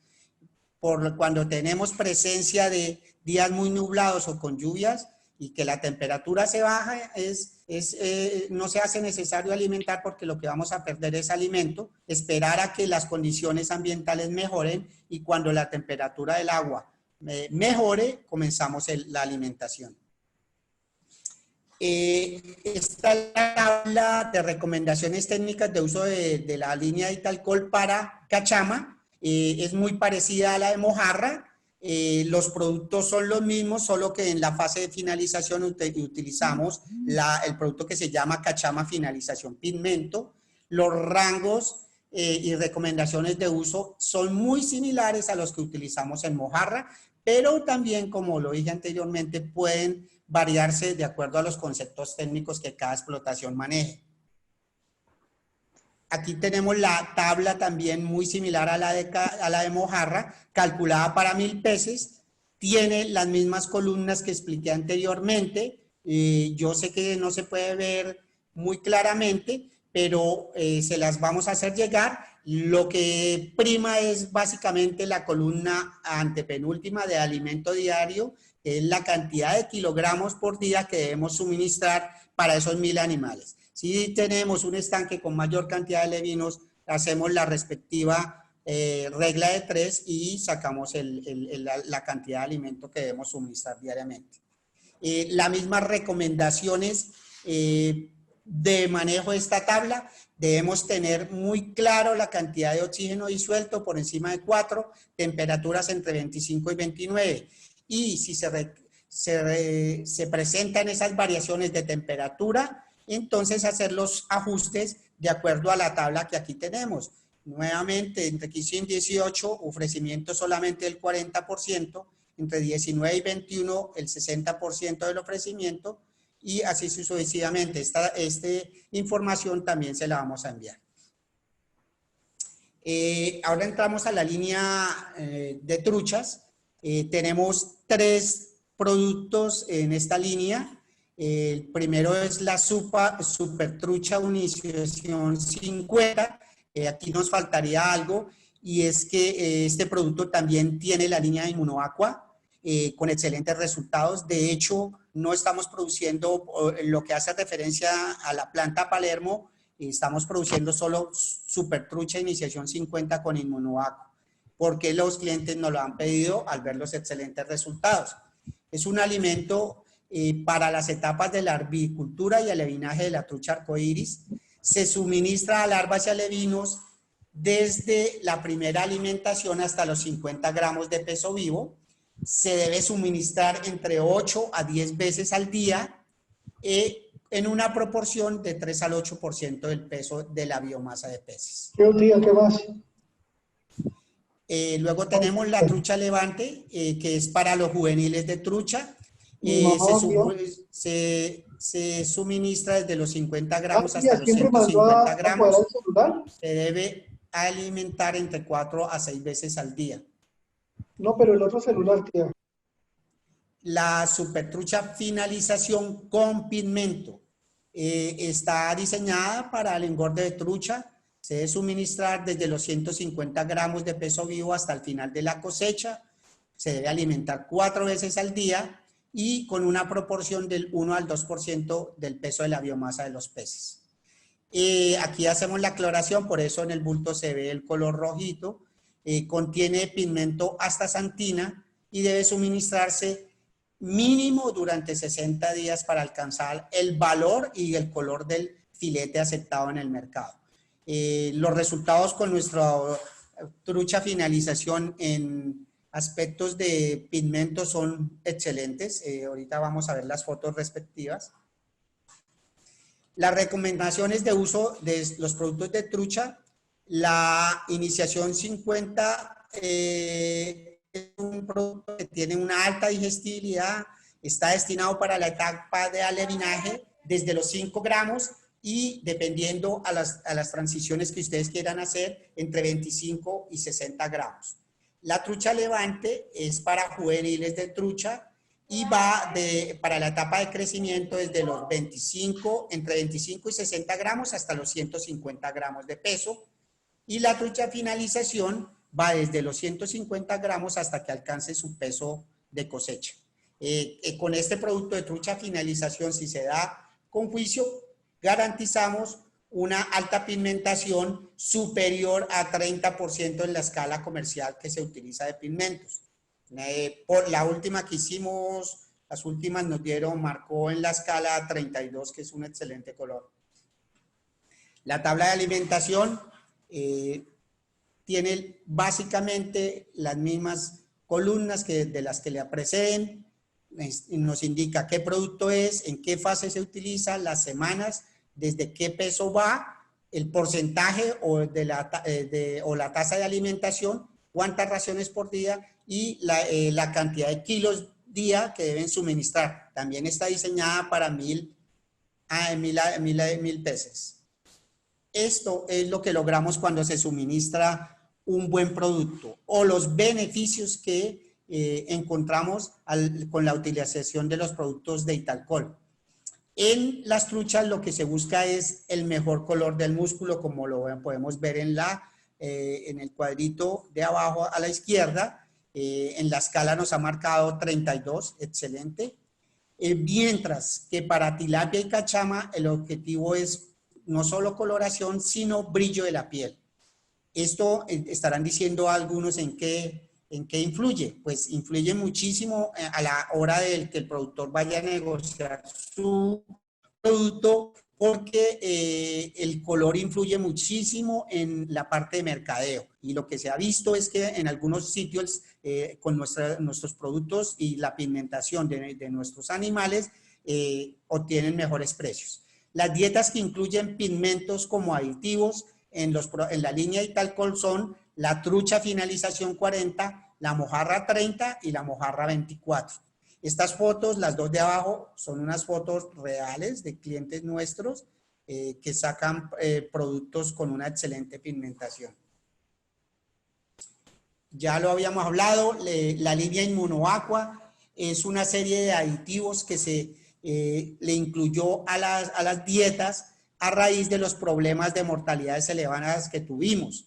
Cuando tenemos presencia de días muy nublados o con lluvias y que la temperatura se baja, no se hace necesario alimentar porque lo que vamos a perder es alimento, esperar a que las condiciones ambientales mejoren y cuando la temperatura del agua mejore, comenzamos la alimentación. Esta es la tabla de recomendaciones técnicas de uso de la línea de Italcol para cachama. Es muy parecida a la de mojarra. Los productos son los mismos, solo que en la fase de finalización utilizamos el producto que se llama cachama finalización pigmento. Los rangos y recomendaciones de uso son muy similares a los que utilizamos en mojarra, pero también, como lo dije anteriormente, pueden variarse de acuerdo a los conceptos técnicos que cada explotación maneje. Aquí tenemos la tabla también muy similar a la de mojarra, calculada para 1000 peces. Tiene las mismas columnas que expliqué anteriormente. Yo sé que no se puede ver muy claramente, pero se las vamos a hacer llegar. Lo que prima es básicamente la columna antepenúltima de alimento diario, que es la cantidad de kilogramos por día que debemos suministrar para esos 1000 animales. Si tenemos un estanque con mayor cantidad de levinos, hacemos la respectiva regla de 3 y sacamos la cantidad de alimento que debemos suministrar diariamente. Las mismas recomendaciones de manejo de esta tabla, debemos tener muy claro la cantidad de oxígeno disuelto por encima de 4, temperaturas entre 25 y 29. Y si se presentan esas variaciones de temperatura, entonces hacer los ajustes de acuerdo a la tabla que aquí tenemos. Nuevamente, entre 15 y 18, ofrecimiento solamente del 40%, entre 19 y 21 el 60% del ofrecimiento y así sucesivamente. Esta información también se la vamos a enviar. Ahora entramos a la línea de truchas. Tenemos 3 productos en esta línea. El primero es la Super Trucha Unición 50. Aquí nos faltaría algo y es que este producto también tiene la línea de Inmunoaqua con excelentes resultados. De hecho, no estamos produciendo lo que hace referencia a la planta Palermo, estamos produciendo solo Super Trucha Iniciación 50 con Inmunoaqua, porque los clientes nos lo han pedido al ver los excelentes resultados. Es un alimento para las etapas de la arbicultura y alevinaje de la trucha arcoíris. Se suministra a larvas y alevinos desde la primera alimentación hasta los 50 gramos de peso vivo. Se debe suministrar entre 8 a 10 veces al día en una proporción de 3 al 8% del peso de la biomasa de peces. ¿Qué día? ¿Qué más? Luego tenemos la trucha levante, que es para los juveniles de trucha. Se suministra desde los 50 gramos hasta los 150 gramos. Se debe alimentar entre 4 a 6 veces al día. No, pero el otro celular, tía. La supertrucha finalización con pigmento está diseñada para el engorde de trucha. Se debe suministrar desde los 150 gramos de peso vivo hasta el final de la cosecha. Se debe alimentar 4 veces al día y con una proporción del 1 al 2% del peso de la biomasa de los peces. Aquí hacemos la aclaración, por eso en el bulto se ve el color rojito. Contiene pigmento astaxantina y debe suministrarse mínimo durante 60 días para alcanzar el valor y el color del filete aceptado en el mercado. Los resultados con nuestra trucha finalización en aspectos de pigmento son excelentes. Ahorita vamos a ver las fotos respectivas. Las recomendaciones de uso de los productos de trucha. La iniciación 50 es un producto que tiene una alta digestibilidad, está destinado para la etapa de alevinaje desde los 5 gramos y dependiendo a las transiciones que ustedes quieran hacer, entre 25 y 60 gramos. La trucha levante es para juveniles de trucha y va para la etapa de crecimiento desde los entre 25 y 60 gramos hasta los 150 gramos de peso. Y la trucha finalización va desde los 150 gramos hasta que alcance su peso de cosecha. Con este producto de trucha finalización, si se da con juicio, garantizamos una alta pigmentación superior a 30% en la escala comercial que se utiliza de pigmentos. Por la última que hicimos, las últimas marcó en la escala 32, que es un excelente color. La tabla de alimentación tiene básicamente las mismas columnas de las que le preceden. Nos indica qué producto es, en qué fase se utiliza, las semanas, desde qué peso va, el porcentaje o la tasa de alimentación, cuántas raciones por día y la cantidad de kilos día que deben suministrar. También está diseñada para 1000 peces. Esto es lo que logramos cuando se suministra un buen producto o los beneficios que encontramos con la utilización de los productos de Italcol. En las truchas lo que se busca es el mejor color del músculo, como lo podemos ver en el cuadrito de abajo a la izquierda. En la escala nos ha marcado 32, excelente. Mientras que para tilapia y cachama el objetivo es no solo coloración, sino brillo de la piel. Esto estarán diciendo algunos en qué influye. Pues influye muchísimo a la hora de que el productor vaya a negociar su producto, porque el color influye muchísimo en la parte de mercadeo. Y lo que se ha visto es que en algunos sitios con nuestros productos y la pigmentación de nuestros animales obtienen mejores precios. Las dietas que incluyen pigmentos como aditivos en la línea Italcol son la trucha finalización 40, la mojarra 30 y la mojarra 24. Estas fotos, las dos de abajo, son unas fotos reales de clientes nuestros que sacan productos con una excelente pigmentación. Ya lo habíamos hablado, la línea Inmunoaqua es una serie de aditivos que se le incluyó a las dietas a raíz de los problemas de mortalidades elevadas que tuvimos.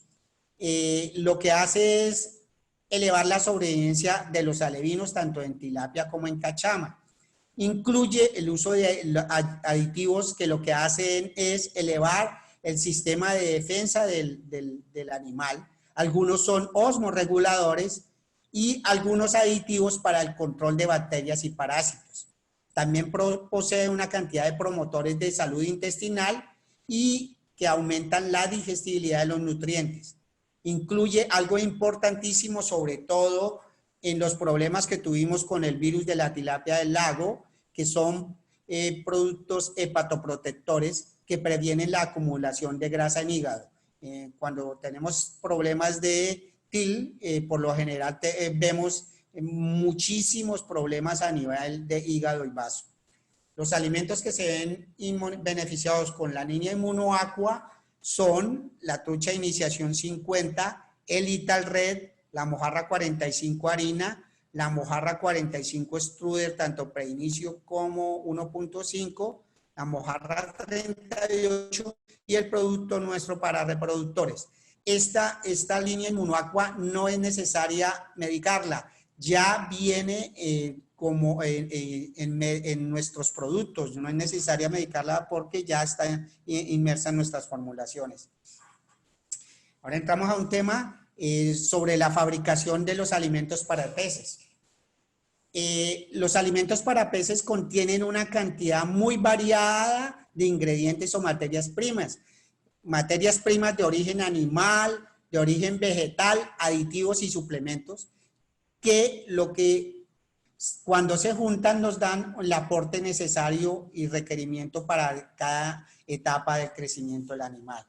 Lo que hace es elevar la sobrevivencia de los alevinos tanto en tilapia como en cachama. Incluye el uso de aditivos que lo que hacen es elevar el sistema de defensa del animal. Algunos son osmorreguladores y algunos aditivos para el control de bacterias y parásitos. También posee una cantidad de promotores de salud intestinal y que aumentan la digestibilidad de los nutrientes. Incluye algo importantísimo, sobre todo en los problemas que tuvimos con el virus de la tilapia del lago, que son productos hepatoprotectores que previenen la acumulación de grasa en hígado. Cuando tenemos problemas de TIL, por lo general vemos muchísimos problemas a nivel de hígado y vaso. Los alimentos que se ven beneficiados con la línea Inmunoaqua son la trucha de iniciación 50, el Ital Red, la mojarra 45 harina, la mojarra 45 extruder, tanto preinicio como 1.5, la mojarra 38 y el producto nuestro para reproductores. Esta línea Inmunoaqua no es necesaria medicarla, ya viene como en nuestros productos, no es necesaria medicarla porque ya está inmersa en nuestras formulaciones. Ahora entramos a un tema sobre la fabricación de los alimentos para peces. Los alimentos para peces contienen una cantidad muy variada de ingredientes o materias primas de origen animal, de origen vegetal, aditivos y suplementos, que cuando se juntan nos dan el aporte necesario y requerimiento para cada etapa del crecimiento del animal.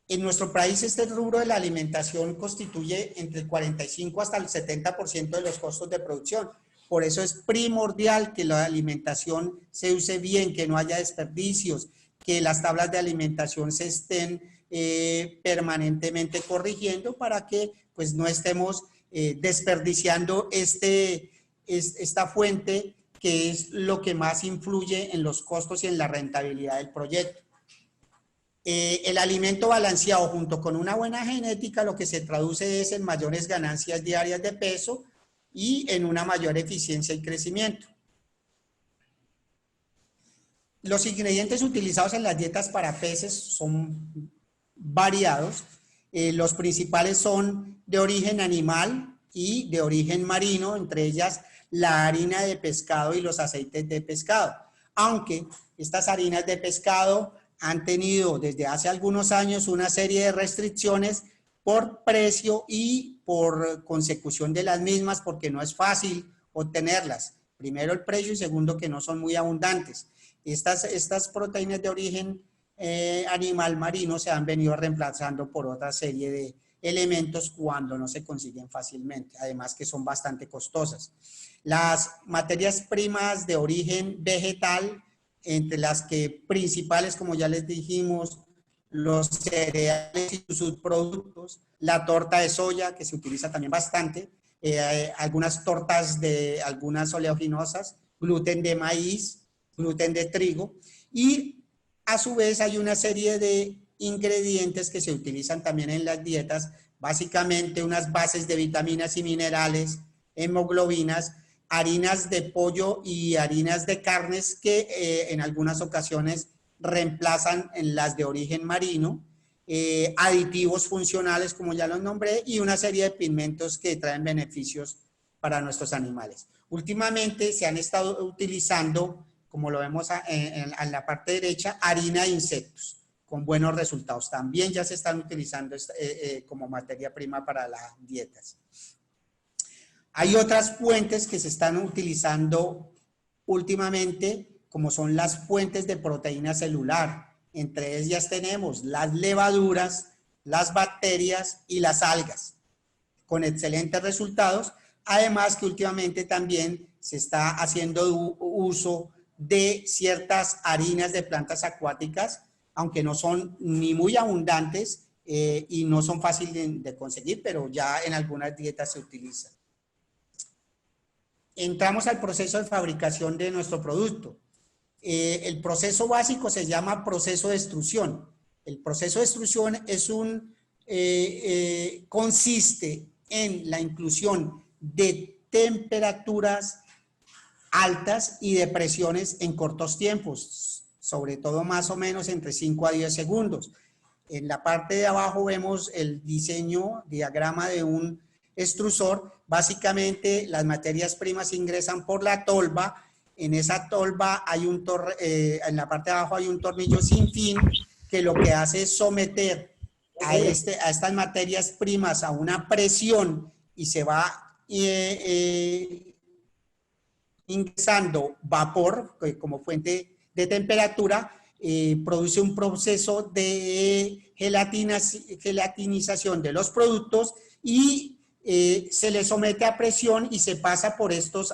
En nuestro país este rubro de la alimentación constituye entre el 45 hasta el 70% de los costos de producción. Por eso es primordial que la alimentación se use bien, que no haya desperdicios, que las tablas de alimentación se estén permanentemente corrigiendo para que pues, no estemos desperdiciando esta fuente que es lo que más influye en los costos y en la rentabilidad del proyecto. El alimento balanceado junto con una buena genética lo que se traduce es en mayores ganancias diarias de peso y en una mayor eficiencia y crecimiento. Los ingredientes utilizados en las dietas para peces son variados. Los principales son de origen animal y de origen marino, entre ellas la harina de pescado y los aceites de pescado. Aunque estas harinas de pescado han tenido desde hace algunos años una serie de restricciones por precio y por consecución de las mismas, porque no es fácil obtenerlas. Primero el precio y segundo que no son muy abundantes. Estas proteínas de origen animal marino se han venido reemplazando por otra serie de elementos cuando no se consiguen fácilmente, además que son bastante costosas. Las materias primas de origen vegetal, entre las que principales, como ya les dijimos, los cereales y sus subproductos, la torta de soya, que se utiliza también bastante, algunas tortas de algunas oleaginosas, gluten de maíz, gluten de trigo, y a su vez hay una serie de ingredientes que se utilizan también en las dietas, básicamente unas bases de vitaminas y minerales, hemoglobinas, harinas de pollo y harinas de carnes que en algunas ocasiones reemplazan en las de origen marino, aditivos funcionales como ya los nombré y una serie de pigmentos que traen beneficios para nuestros animales. Últimamente se han estado utilizando, como lo vemos en la parte derecha, harina de insectos con buenos resultados. También ya se están utilizando como materia prima para las dietas. Hay otras fuentes que se están utilizando últimamente, como son las fuentes de proteína celular. Entre ellas tenemos las levaduras, las bacterias y las algas. con excelentes resultados. Además que últimamente también se está haciendo uso de ciertas harinas de plantas acuáticas, aunque no son ni muy abundantes y no son fáciles de conseguir, pero ya en algunas dietas se utilizan. Entramos al proceso de fabricación de nuestro producto. El proceso básico se llama proceso de extrusión. El proceso de extrusión es consiste en la inclusión de temperaturas altas y de presiones en cortos tiempos, sobre todo más o menos entre 5 a 10 segundos. En la parte de abajo vemos el diagrama de un extrusor. Básicamente las materias primas ingresan por la tolva. En esa tolva hay en la parte de abajo hay un tornillo sin fin que lo que hace es someter a estas materias primas a una presión y se va ingresando vapor como fuente de temperatura, produce un proceso de gelatinización de los productos y se le somete a presión y se pasa por estos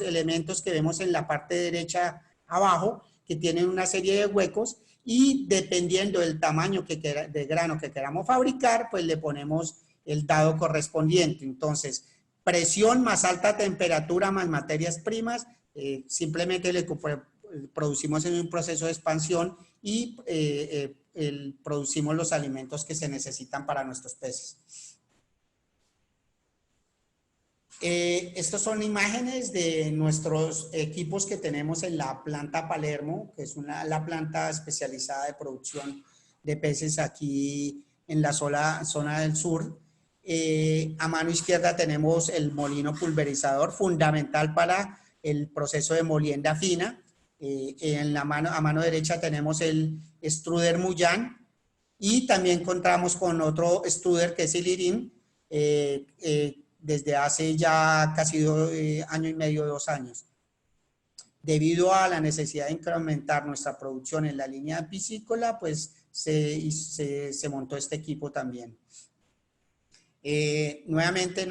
elementos que vemos en la parte derecha abajo, que tienen una serie de huecos, y dependiendo del tamaño de grano que queramos fabricar, pues le ponemos el dado correspondiente. Entonces, presión más alta temperatura más materias primas, simplemente le producimos en un proceso de expansión y producimos los alimentos que se necesitan para nuestros peces. Estas son imágenes de nuestros equipos que tenemos en la planta Palermo, que es la planta especializada de producción de peces aquí en la zona del sur. A mano izquierda tenemos el molino pulverizador, fundamental para el proceso de molienda fina. A mano derecha tenemos el extruder Muyán y también contamos con otro extruder que es el Irim, desde hace ya casi año y medio, 2 años. Debido a la necesidad de incrementar nuestra producción en la línea piscícola, pues se montó este equipo también. Nuevamente,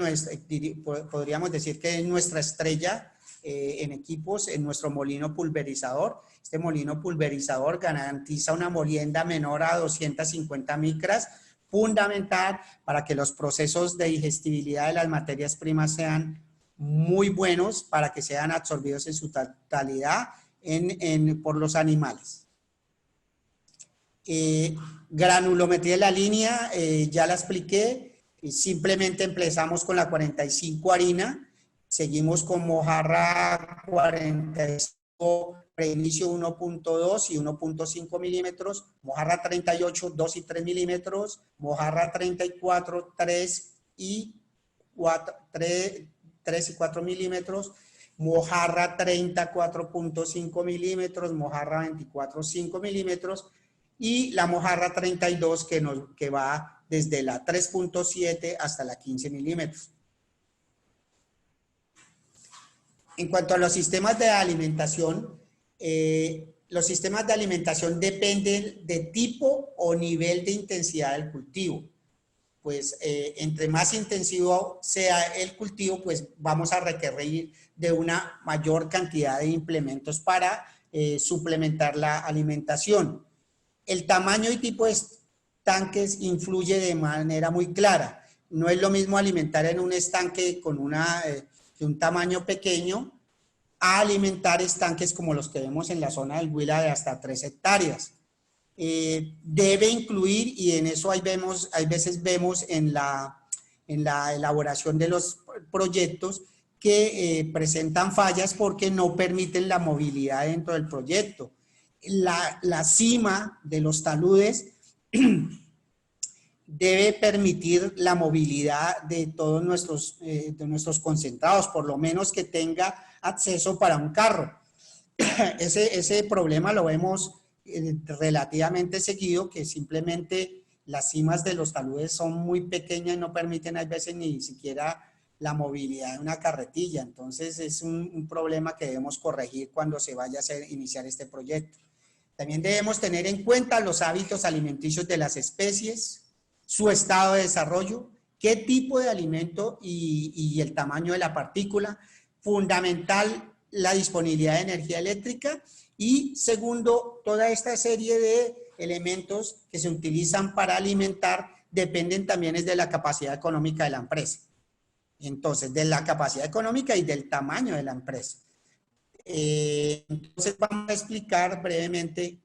podríamos decir que es nuestra estrella en equipos, en nuestro molino pulverizador. Este molino pulverizador garantiza una molienda menor a 250 micras, fundamental para que los procesos de digestibilidad de las materias primas sean muy buenos, para que sean absorbidos en su totalidad por los animales. Granulometría de la línea, ya la expliqué. Simplemente empezamos con la 45 harina, seguimos con mojarra 45 preinicio 1.2 y 1.5 milímetros, mojarra 38, 2 y 3 milímetros, mojarra 34, 3 y 4 milímetros, mojarra 30, 4.5 milímetros, mojarra 24, 5 milímetros y la mojarra 32 que va desde la 3.7 hasta la 15 milímetros. En cuanto a los sistemas de alimentación, dependen de tipo o nivel de intensidad del cultivo. Pues entre más intensivo sea el cultivo, pues vamos a requerir de una mayor cantidad de implementos para suplementar la alimentación. El tamaño y tipo de estanques influye de manera muy clara. No es lo mismo alimentar en un estanque con de un tamaño pequeño a alimentar estanques como los que vemos en la zona del Huila de hasta 3 hectáreas. Debe incluir, y en eso hay veces vemos en la elaboración de los proyectos que presentan fallas porque no permiten la movilidad dentro del proyecto. La cima de los taludes debe permitir la movilidad de todos nuestros concentrados, por lo menos que tenga acceso para un carro. Ese problema lo vemos relativamente seguido, que simplemente las cimas de los taludes son muy pequeñas y no permiten a veces ni siquiera la movilidad de una carretilla. Entonces es un problema que debemos corregir cuando se vaya a iniciar este proyecto. También debemos tener en cuenta los hábitos alimenticios de las especies, su estado de desarrollo qué tipo de alimento y el tamaño de la partícula. Fundamental, la disponibilidad de energía eléctrica. Y segundo, toda esta serie de elementos que se utilizan para alimentar dependen también de la capacidad económica de la empresa. Entonces, de la capacidad económica y del tamaño de la empresa. Entonces, vamos a explicar brevemente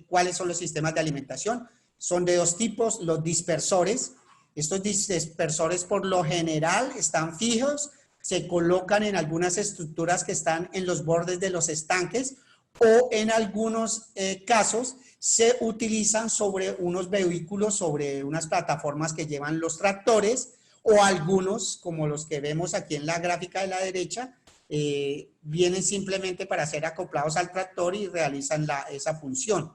cuáles son los sistemas de alimentación. Son de dos tipos, los dispersores. Estos dispersores por lo general están fijos, se colocan en algunas estructuras que están en los bordes de los estanques o en algunos casos se utilizan sobre unos vehículos, sobre unas plataformas que llevan los tractores, o algunos, como los que vemos aquí en la gráfica de la derecha, vienen simplemente para ser acoplados al tractor y realizan esa función.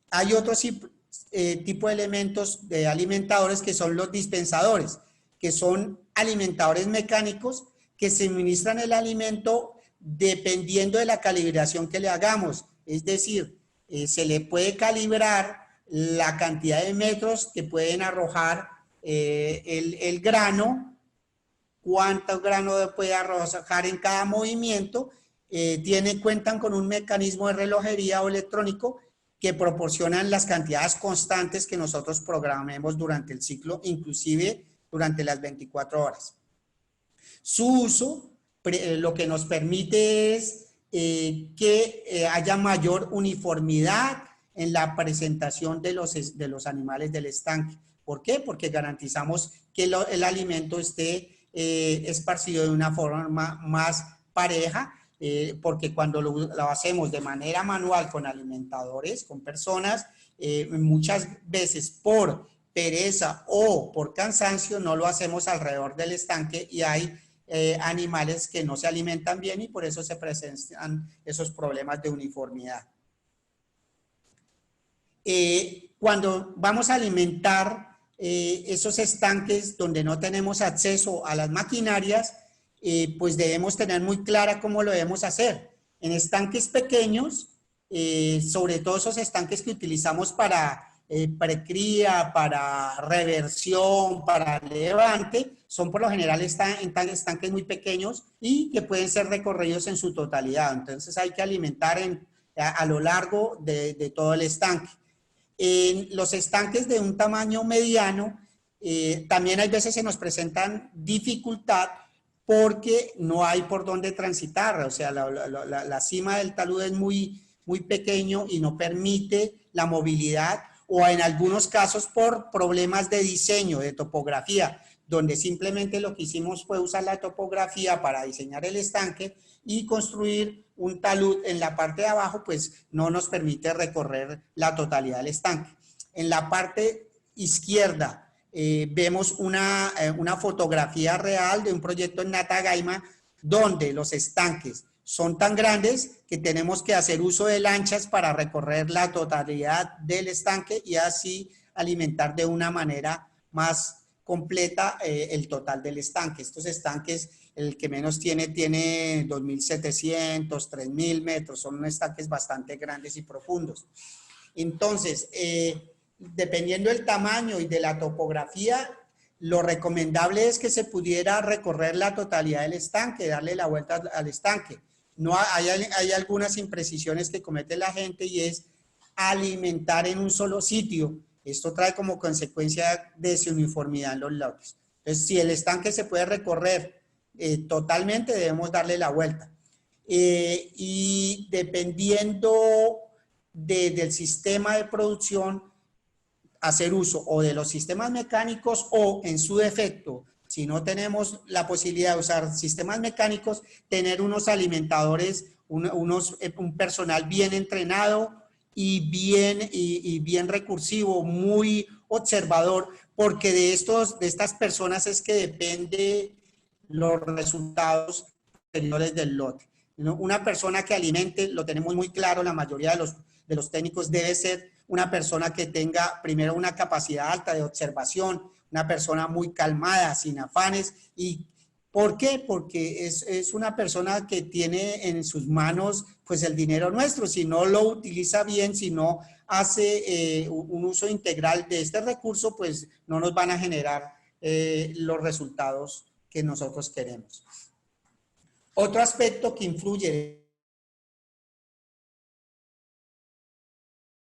Hay otro tipo de elementos de alimentadores que son los dispensadores, que son alimentadores mecánicos que suministran el alimento dependiendo de la calibración que le hagamos. Es decir, se le puede calibrar la cantidad de metros que pueden arrojar el grano, cuánto grano puede arrojar en cada movimiento. Cuentan con un mecanismo de relojería o electrónico que proporcionan las cantidades constantes que nosotros programemos durante el ciclo, inclusive durante las 24 horas. Su uso lo que nos permite es que haya mayor uniformidad en la presentación de los animales del estanque. ¿Por qué? Porque garantizamos que el alimento esté esparcido de una forma más pareja, porque cuando lo hacemos de manera manual con alimentadores, con personas, muchas veces por pereza o por cansancio no lo hacemos alrededor del estanque y hay animales que no se alimentan bien y por eso se presentan esos problemas de uniformidad. Cuando vamos a alimentar esos estanques donde no tenemos acceso a las maquinarias, pues debemos tener muy clara cómo lo debemos hacer. En estanques pequeños, sobre todo esos estanques que utilizamos para precría, para reversión, para levante, son por lo general estanques muy pequeños y que pueden ser recorridos en su totalidad. Entonces hay que alimentar a lo largo de todo el estanque. En los estanques de un tamaño mediano, también hay veces se nos presentan dificultad porque no hay por dónde transitar. O sea, la cima del talud es muy pequeño y no permite la movilidad, o en algunos casos por problemas de diseño, de topografía, donde simplemente lo que hicimos fue usar la topografía para diseñar el estanque y construir un talud en la parte de abajo, pues no nos permite recorrer la totalidad del estanque. En la parte izquierda vemos una fotografía real de un proyecto en Natagaima, donde los estanques son tan grandes que tenemos que hacer uso de lanchas para recorrer la totalidad del estanque y así alimentar de una manera más completa el total del estanque. Estos estanques, el que menos tiene 2.700, 3.000 metros, son estanques bastante grandes y profundos. Entonces, dependiendo del tamaño y de la topografía, lo recomendable es que se pudiera recorrer la totalidad del estanque, darle la vuelta al estanque. No hay algunas imprecisiones que comete la gente y es alimentar en un solo sitio. Esto trae como consecuencia desuniformidad en los lotes. Entonces, si el estanque se puede recorrer totalmente, debemos darle la vuelta. Y dependiendo del sistema de producción, hacer uso o de los sistemas mecánicos o, en su defecto, si no tenemos la posibilidad de usar sistemas mecánicos, tener unos alimentadores, un personal bien entrenado y bien recursivo, muy observador, porque de estas personas es que depende los resultados posteriores del lote. Una persona que alimente, lo tenemos muy claro, la mayoría de los técnicos debe ser una persona que tenga primero una capacidad alta de observación, una persona muy calmada, sin afanes. ¿Y por qué? Porque es una persona que tiene en sus manos pues el dinero nuestro. Si no lo utiliza bien, si no hace un uso integral de este recurso, pues no nos van a generar los resultados que nosotros queremos. Otro aspecto que influye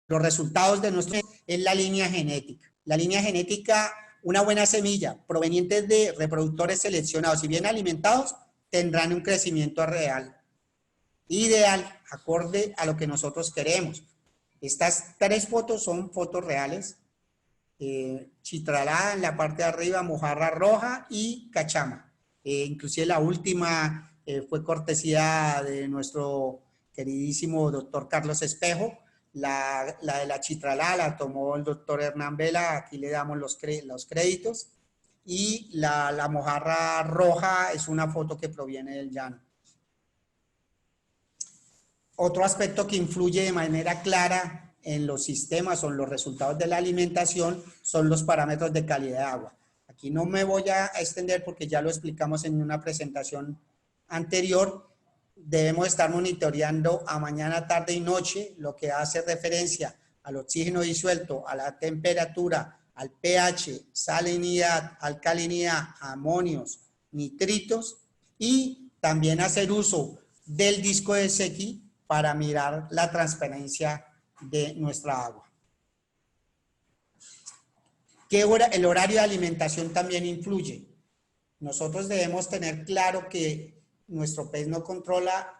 los resultados de nuestro es la línea genética. La línea genética, una buena semilla proveniente de reproductores seleccionados y bien alimentados, tendrán un crecimiento real, ideal, acorde a lo que nosotros queremos. Estas 3 fotos son fotos reales. Chitralá en la parte de arriba, mojarra roja y cachama. Inclusive la última fue cortesía de nuestro queridísimo doctor Carlos Espejo. La de la chitralá la tomó el doctor Hernán Vela, aquí le damos los créditos. Y la mojarra roja es una foto que proviene del llano. Otro aspecto que influye de manera clara en los sistemas o en los resultados de la alimentación son los parámetros de calidad de agua. Aquí no me voy a extender porque ya lo explicamos en una presentación anterior. Debemos estar monitoreando a mañana, tarde y noche lo que hace referencia al oxígeno disuelto, a la temperatura, al pH, salinidad, alcalinidad, amonios, nitritos, y también hacer uso del disco de Secchi para mirar la transparencia de nuestra agua. El horario de alimentación también influye. Nosotros debemos tener claro que nuestro pez no controla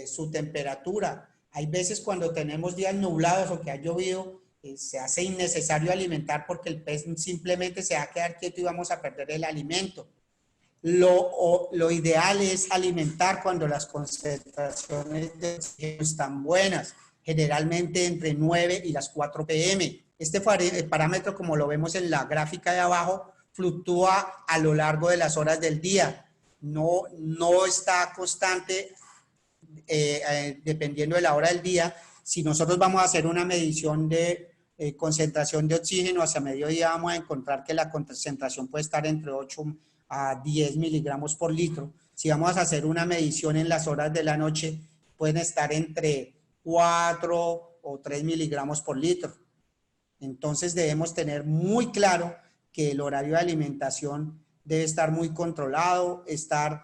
su temperatura. Hay veces cuando tenemos días nublados o que ha llovido, se hace innecesario alimentar porque el pez simplemente se va a quedar quieto y vamos a perder el alimento. Lo ideal es alimentar cuando las concentraciones de oxígeno están buenas, generalmente entre 9 y las 4 p.m. Este parámetro, como lo vemos en la gráfica de abajo, fluctúa a lo largo de las horas del día. No está constante dependiendo de la hora del día. Si nosotros vamos a hacer una medición de concentración de oxígeno hacia mediodía, vamos a encontrar que la concentración puede estar entre 8 a 10 miligramos por litro. Si vamos a hacer una medición en las horas de la noche, pueden estar entre 4 o 3 miligramos por litro. Entonces debemos tener muy claro que el horario de alimentación debe estar muy controlado, estar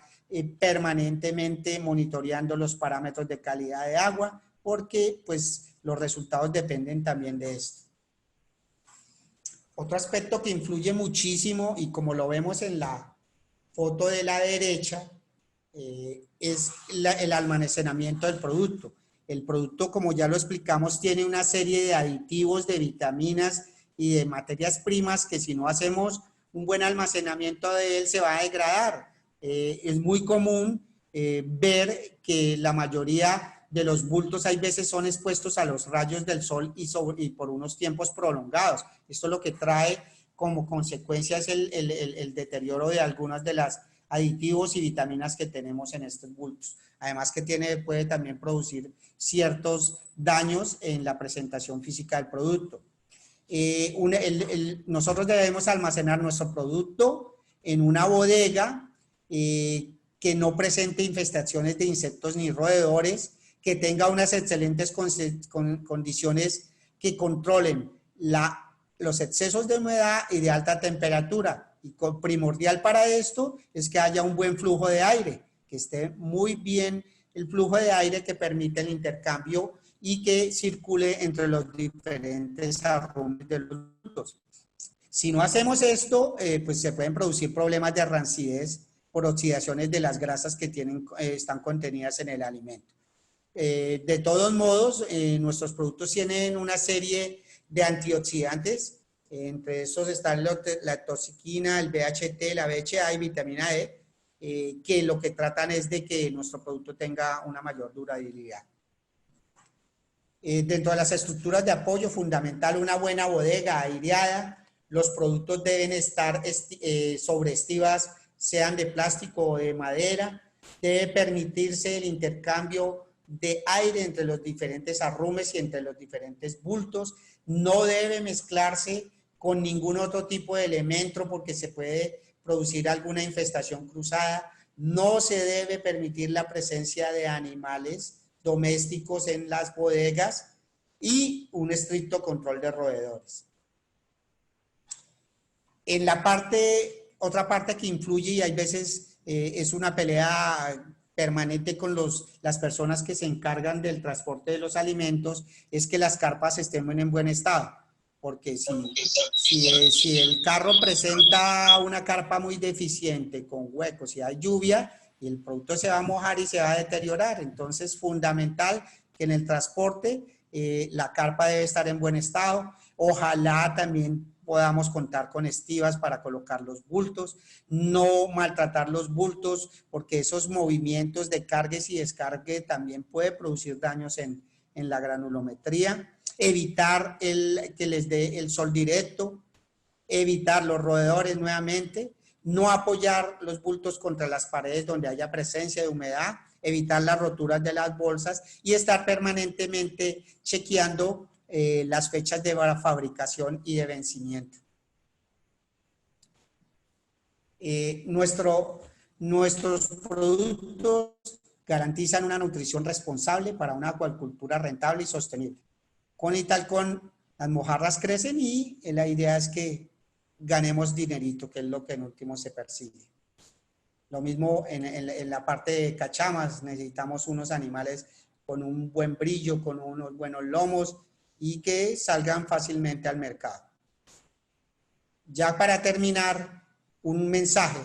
permanentemente monitoreando los parámetros de calidad de agua, porque pues los resultados dependen también de esto. Otro aspecto que influye muchísimo, y como lo vemos en la foto de la derecha, es el almacenamiento del producto. El producto, como ya lo explicamos, tiene una serie de aditivos, de vitaminas y de materias primas que si no hacemos un buen almacenamiento de él se va a degradar. Es muy común ver que la mayoría de los bultos hay veces son expuestos a los rayos del sol y por unos tiempos prolongados. Esto lo que trae como consecuencia es el deterioro de algunas de las aditivos y vitaminas que tenemos en estos bultos. Además que puede también producir ciertos daños en la presentación física del producto. Nosotros debemos almacenar nuestro producto en una bodega que no presente infestaciones de insectos ni roedores, que tenga unas excelentes condiciones que controlen los excesos de humedad y de alta temperatura. Y primordial para esto es que haya un buen flujo de aire, que esté muy bien el flujo de aire que permite el intercambio y que circule entre los diferentes arrumes de los productos. Si no hacemos esto, pues se pueden producir problemas de rancidez por oxidaciones de las grasas que están contenidas en el alimento. De todos modos, nuestros productos tienen una serie de antioxidantes, entre esos están la toxiquina, el BHT, la BHA y vitamina E, que lo que tratan es de que nuestro producto tenga una mayor durabilidad. Dentro de las estructuras de apoyo, fundamental una buena bodega aireada. Los productos deben estar sobre estivas, sean de plástico o de madera. Debe permitirse el intercambio de aire entre los diferentes arrumes y entre los diferentes bultos. No debe mezclarse con ningún otro tipo de elemento porque se puede producir alguna infestación cruzada. No se debe permitir la presencia de animales domésticos en las bodegas y un estricto control de roedores. En la parte otra parte que influye y hay veces es una pelea permanente con las personas que se encargan del transporte de los alimentos, es que las carpas estén en buen estado. Porque si el carro presenta una carpa muy deficiente, con huecos, si hay lluvia, el producto se va a mojar y se va a deteriorar. Entonces, fundamental que en el transporte la carpa debe estar en buen estado. Ojalá también podamos contar con estivas para colocar los bultos, no maltratar los bultos, porque esos movimientos de cargues y descargue también puede producir daños en la granulometría. Evitar que les dé el sol directo, evitar los roedores nuevamente, no apoyar los bultos contra las paredes donde haya presencia de humedad, evitar las roturas de las bolsas y estar permanentemente chequeando las fechas de fabricación y de vencimiento. Nuestros productos garantizan una nutrición responsable para una acuicultura rentable y sostenible. Con y tal con las mojarras crecen y la idea es que ganemos dinerito, que es lo que en último se persigue. Lo mismo en la parte de cachamas, necesitamos unos animales con un buen brillo, con unos buenos lomos y que salgan fácilmente al mercado. Ya para terminar, un mensaje.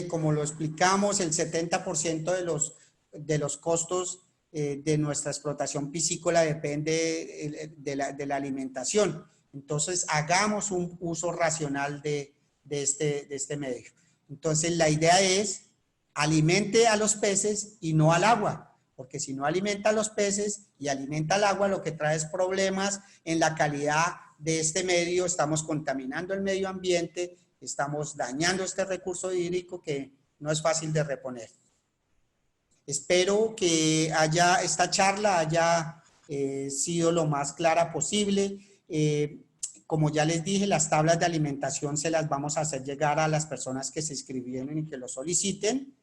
Como lo explicamos, el 70% de los costos de nuestra explotación piscícola depende de la alimentación. Entonces, hagamos un uso racional de este medio. Entonces, la idea es alimente a los peces y no al agua, porque si no alimenta a los peces y alimenta al agua, lo que trae es problemas en la calidad de este medio. Estamos contaminando el medio ambiente, estamos dañando este recurso hídrico que no es fácil de reponer. Espero que esta charla haya sido lo más clara posible. Como ya les dije, las tablas de alimentación se las vamos a hacer llegar a las personas que se inscribieron y que lo soliciten.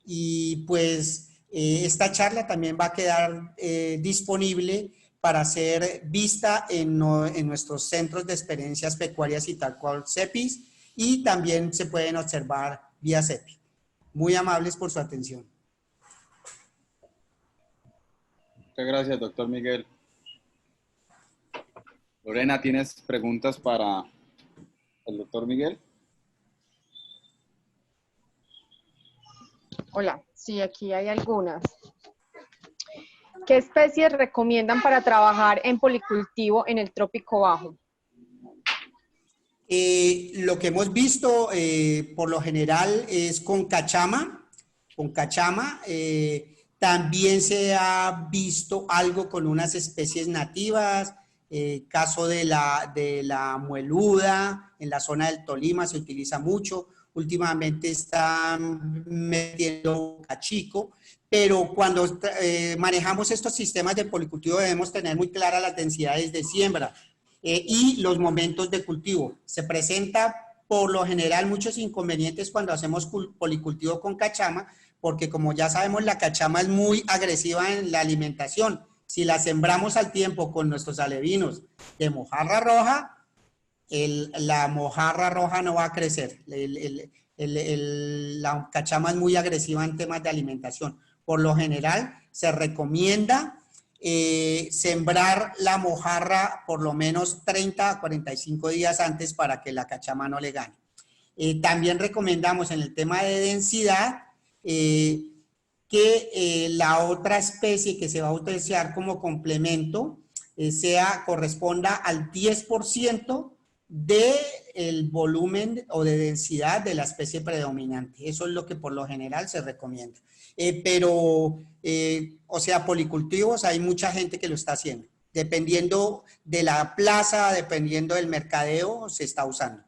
Y pues esta charla también va a quedar disponible para ser vista en nuestros centros de experiencias pecuarias y tal cual CEPIS, y también se pueden observar vía CEPI. Muy amables por su atención. Muchas gracias, doctor Miguel. Lorena, ¿tienes preguntas para el doctor Miguel? Hola, sí, aquí hay algunas. ¿Qué especies recomiendan para trabajar en policultivo en el trópico bajo? Lo que hemos visto por lo general es con cachama. También se ha visto algo con unas especies nativas, caso de la mueluda, en la zona del Tolima se utiliza mucho. Últimamente están metiendo cachico, pero cuando manejamos estos sistemas de policultivo debemos tener muy claras las densidades de siembra y los momentos de cultivo. Se presenta por lo general muchos inconvenientes cuando hacemos policultivo con cachama, porque como ya sabemos, la cachama es muy agresiva en la alimentación. Si la sembramos al tiempo con nuestros alevinos de mojarra roja, la mojarra roja no va a crecer. La cachama es muy agresiva en temas de alimentación. Por lo general, se recomienda sembrar la mojarra por lo menos 30 a 45 días antes para que la cachama no le gane. También recomendamos en el tema de densidad que la otra especie que se va a utilizar como complemento corresponda al 10% del volumen o de densidad de la especie predominante. Eso es lo que por lo general se recomienda. O sea, policultivos, hay mucha gente que lo está haciendo. Dependiendo de la plaza, dependiendo del mercadeo, se está usando.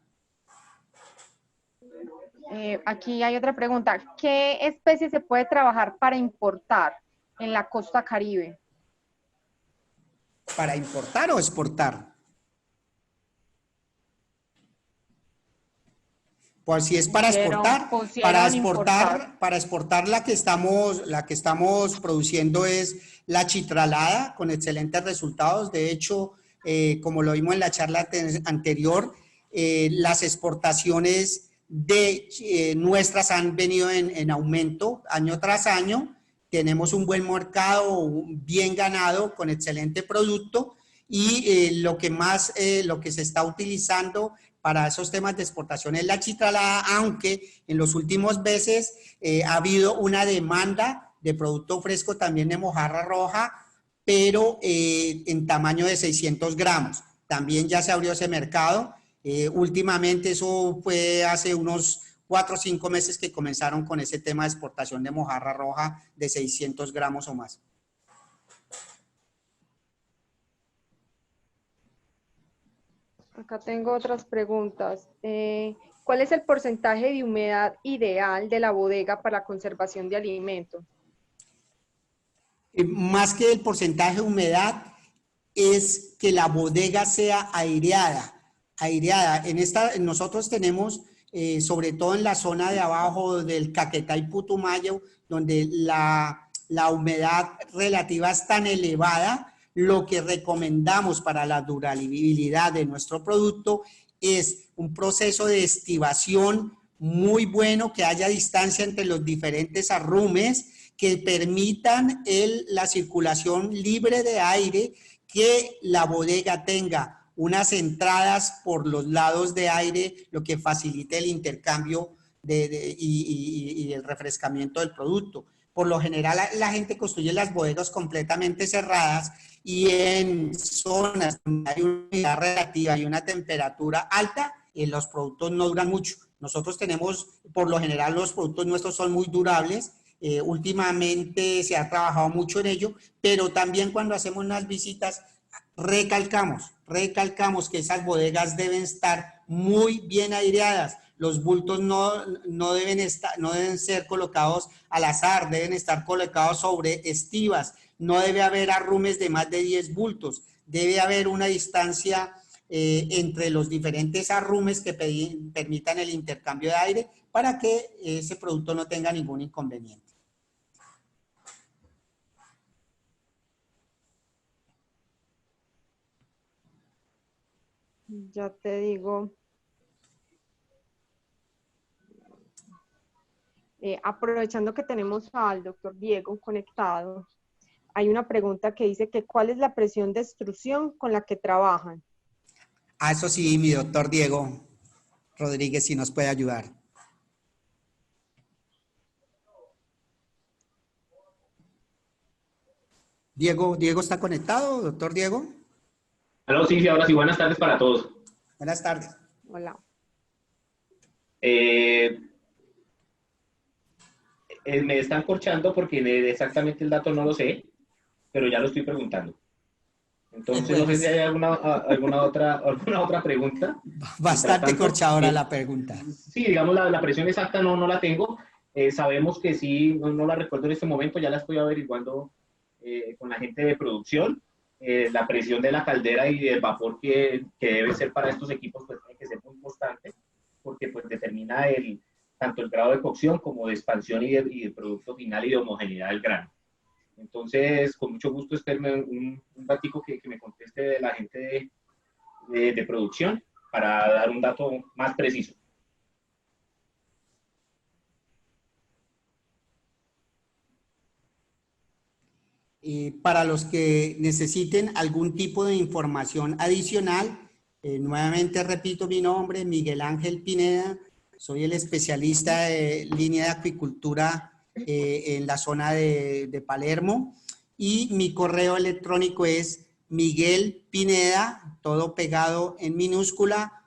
Aquí hay otra pregunta. ¿Qué especie se puede trabajar para importar en la costa Caribe? ¿Para importar o exportar? Pues si es para exportar, para exportar la que estamos produciendo es la chitralada con excelentes resultados. De hecho, como lo vimos en la charla anterior, las exportaciones de nuestras han venido en aumento año tras año. Tenemos un buen mercado, bien ganado, con excelente producto, y lo que se está utilizando para esos temas de exportación es la chicalada, aunque en los últimos meses ha habido una demanda de producto fresco también de mojarra roja, pero en tamaño de 600 gramos. También ya se abrió ese mercado. Últimamente, eso fue hace unos 4 o 5 meses que comenzaron con ese tema de exportación de mojarra roja de 600 gramos o más. Acá tengo otras preguntas. ¿Cuál es el porcentaje de humedad ideal de la bodega para la conservación de alimentos? Más que el porcentaje de humedad, es que la bodega sea aireada. Nosotros tenemos, sobre todo en la zona de abajo del Caquetá y Putumayo, donde la humedad relativa es tan elevada, lo que recomendamos para la durabilidad de nuestro producto es un proceso de estivación muy bueno, que haya distancia entre los diferentes arrumes, que permitan la circulación libre de aire, que la bodega tenga unas entradas por los lados de aire, lo que facilite el intercambio y el refrescamiento del producto. Por lo general, la gente construye las bodegas completamente cerradas, y en zonas donde hay una humedad relativa y una temperatura alta, los productos no duran mucho. Nosotros tenemos, por lo general, los productos nuestros son muy durables. Últimamente se ha trabajado mucho en ello, pero también cuando hacemos unas visitas recalcamos que esas bodegas deben estar muy bien aireadas. Los bultos no deben ser colocados al azar, deben estar colocados sobre estivas. No debe haber arrumes de más de 10 bultos. Debe haber una distancia entre los diferentes arrumes que permitan el intercambio de aire para que ese producto no tenga ningún inconveniente. Ya te digo. Aprovechando que tenemos al doctor Diego conectado, hay una pregunta que dice que ¿cuál es la presión de extrusión con la que trabajan? Eso sí, mi doctor Diego Rodríguez sí nos puede ayudar. Diego ¿está conectado, doctor Diego? Aló, sí, ahora sí, buenas tardes para todos. Buenas tardes. Hola. Me están corchando porque exactamente el dato no lo sé, pero ya lo estoy preguntando. Entonces, no sé si hay alguna otra pregunta. Bastante corchadora la pregunta. Sí, digamos, la presión exacta no la tengo. Sabemos que sí, no la recuerdo en este momento, ya la estoy averiguando con la gente de producción. La presión de la caldera y del vapor que debe ser para estos equipos, pues tiene que ser muy constante, porque pues determina tanto el grado de cocción como de expansión y de producto final y de homogeneidad del grano. Entonces, con mucho gusto, esperme un ratico que me conteste de la gente de producción para dar un dato más preciso. Para los que necesiten algún tipo de información adicional, nuevamente repito mi nombre, Miguel Ángel Pineda, soy el especialista de línea de acuicultura en la zona de Palermo, y mi correo electrónico es miguelpineda, todo pegado en minúscula,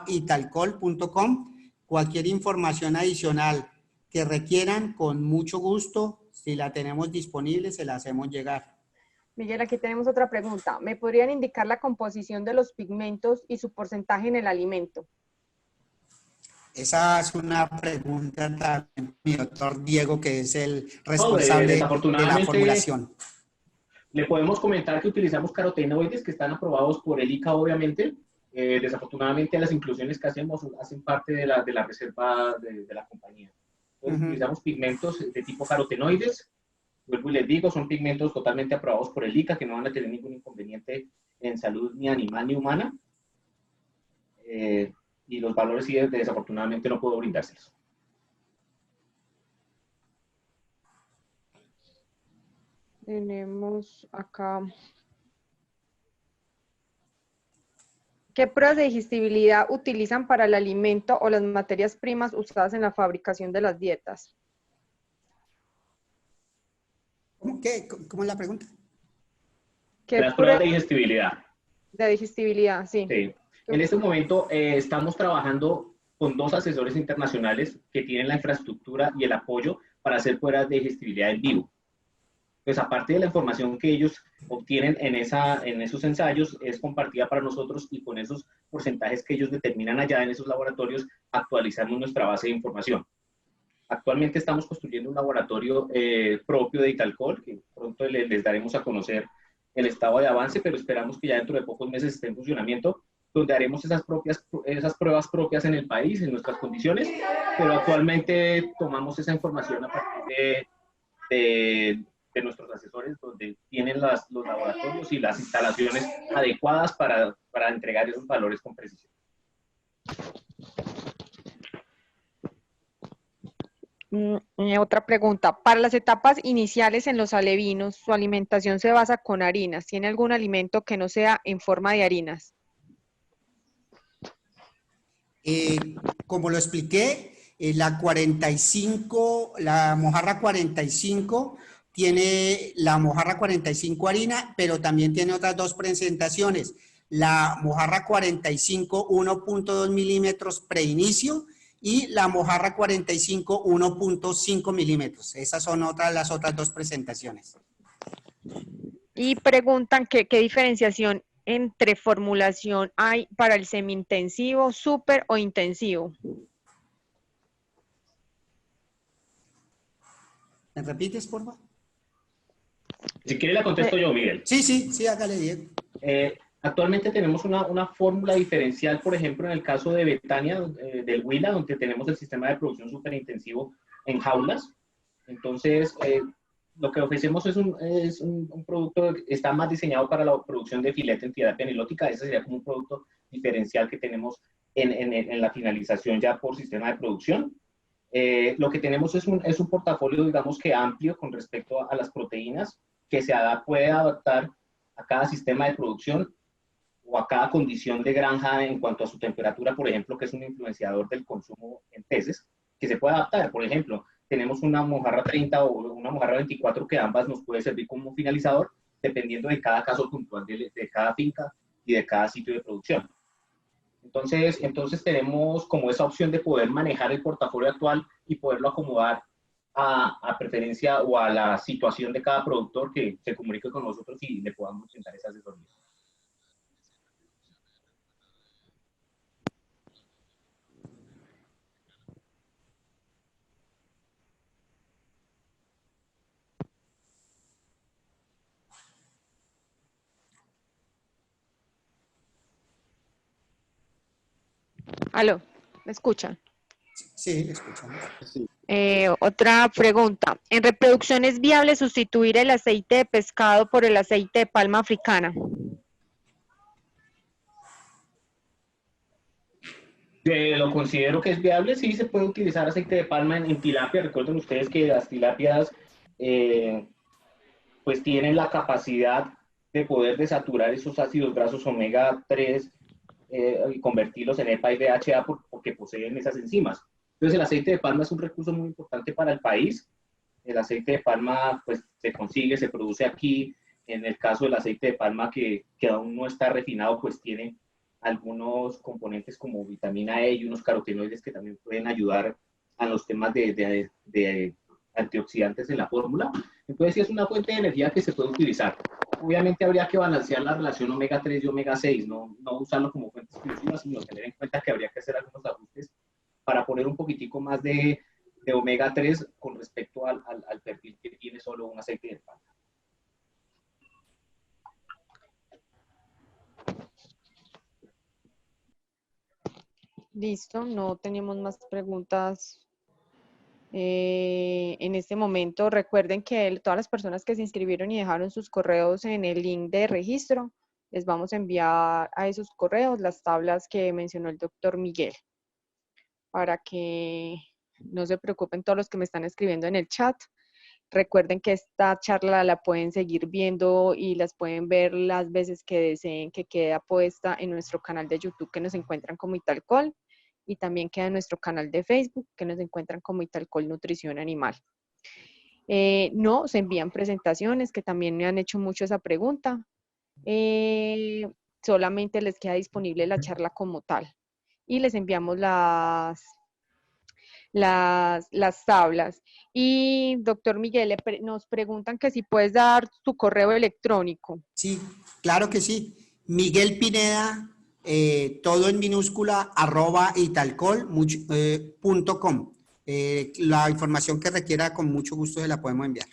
@italcol.com. Cualquier información adicional que requieran, con mucho gusto, si la tenemos disponible, se la hacemos llegar. Miguel, aquí tenemos otra pregunta. ¿Me podrían indicar la composición de los pigmentos y su porcentaje en el alimento? Esa es una pregunta también, mi doctor Diego, que es el responsable de la formulación. Le podemos comentar que utilizamos carotenoides que están aprobados por el ICA, obviamente. Desafortunadamente, las inclusiones que hacemos hacen parte de la reserva de la compañía. Entonces, utilizamos pigmentos de tipo carotenoides. Vuelvo y les digo, son pigmentos totalmente aprobados por el ICA, que no van a tener ningún inconveniente en salud ni animal ni humana. y los valores sí desafortunadamente no puedo brindárselos. Tenemos acá. ¿Qué pruebas de digestibilidad utilizan para el alimento o las materias primas usadas en la fabricación de las dietas? ¿Cómo, qué? ¿Cómo es la pregunta? ¿Qué Las pruebas de pruebas digestibilidad. de digestibilidad? Sí. Sí. En este momento estamos trabajando con 2 asesores internacionales que tienen la infraestructura y el apoyo para hacer pruebas de digestibilidad en vivo. Pues aparte de la información que ellos obtienen en esos ensayos, es compartida para nosotros y con esos porcentajes que ellos determinan allá en esos laboratorios, actualizamos nuestra base de información. Actualmente estamos construyendo un laboratorio propio de Italcol, que pronto les daremos a conocer el estado de avance, pero esperamos que ya dentro de pocos meses esté en funcionamiento, donde haremos esas pruebas propias en el país, en nuestras condiciones, pero actualmente tomamos esa información a partir de nuestros asesores, donde tienen los laboratorios y las instalaciones adecuadas para entregar esos valores con precisión. Otra pregunta. Para las etapas iniciales en los alevinos, su alimentación se basa con harinas. ¿Tiene algún alimento que no sea en forma de harinas? Como lo expliqué, la mojarra 45 tiene la mojarra 45 harina, pero también tiene otras 2 presentaciones. La mojarra 45 1.2 milímetros preinicio y la mojarra 45 1.5 milímetros. Esas son las otras 2 presentaciones. Y preguntan qué diferenciación entre formulación hay para el semi-intensivo, súper o intensivo. ¿Me repites, por favor? Si quiere la contesto yo, Miguel. Sí, hágale, Diego. Actualmente tenemos una fórmula diferencial, por ejemplo, en el caso de Betania, del Huila, donde tenemos el sistema de producción superintensivo en jaulas. Entonces, lo que ofrecemos es un producto que está más diseñado para la producción de filete en piedad penilótica. Ese sería como un producto diferencial que tenemos en la finalización ya por sistema de producción. Lo que tenemos es un portafolio, digamos que amplio con respecto a las proteínas, que puede adaptar a cada sistema de producción o a cada condición de granja en cuanto a su temperatura, por ejemplo, que es un influenciador del consumo en peces, que se puede adaptar. Por ejemplo, tenemos una mojarra 30 o una mojarra 24 que ambas nos puede servir como finalizador, dependiendo de cada caso puntual de cada finca y de cada sitio de producción. Entonces tenemos como esa opción de poder manejar el portafolio actual y poderlo acomodar a preferencia o a la situación de cada productor que se comunique con nosotros y le podamos brindar esa asesoría. Aló, ¿me escuchan? Sí, escuchamos. Sí. Otra pregunta. ¿En reproducción es viable sustituir el aceite de pescado por el aceite de palma africana? Lo considero que es viable, sí se puede utilizar aceite de palma en tilapia. Recuerden ustedes que las tilapias pues tienen la capacidad de poder desaturar esos ácidos grasos omega 3 y convertirlos en EPA y DHA porque poseen esas enzimas. Entonces el aceite de palma es un recurso muy importante para el país. El aceite de palma pues se consigue, se produce aquí. En el caso del aceite de palma que aún no está refinado, pues tiene algunos componentes como vitamina E y unos carotenoides que también pueden ayudar a los temas de antioxidantes en la fórmula. Entonces sí es una fuente de energía que se puede utilizar. Obviamente habría que balancear la relación omega 3 y omega 6, no usarlo como fuente exclusiva, sino tener en cuenta que habría que hacer algunos ajustes para poner un poquitico más de omega 3 con respecto al perfil que tiene solo un aceite de palma. Listo, no tenemos más preguntas en este momento. Recuerden que todas las personas que se inscribieron y dejaron sus correos en el link de registro Les vamos a enviar a esos correos las tablas que mencionó el doctor Miguel, para que no se preocupen todos los que me están escribiendo en el chat. Recuerden que esta charla la pueden seguir viendo y las pueden ver las veces que deseen, que queda puesta en nuestro canal de YouTube, que nos encuentran como Italcol, y también queda en nuestro canal de Facebook, que nos encuentran como Italcol Nutrición Animal. No, se envían presentaciones, que también me han hecho mucho esa pregunta. Solamente les queda disponible la charla como tal. Y les enviamos las tablas. Y doctor Miguel, nos preguntan que si puedes dar tu correo electrónico. Sí, claro que sí. Miguel Pineda, todo en minúscula, @italcol.com. La información que requiera, con mucho gusto se la podemos enviar.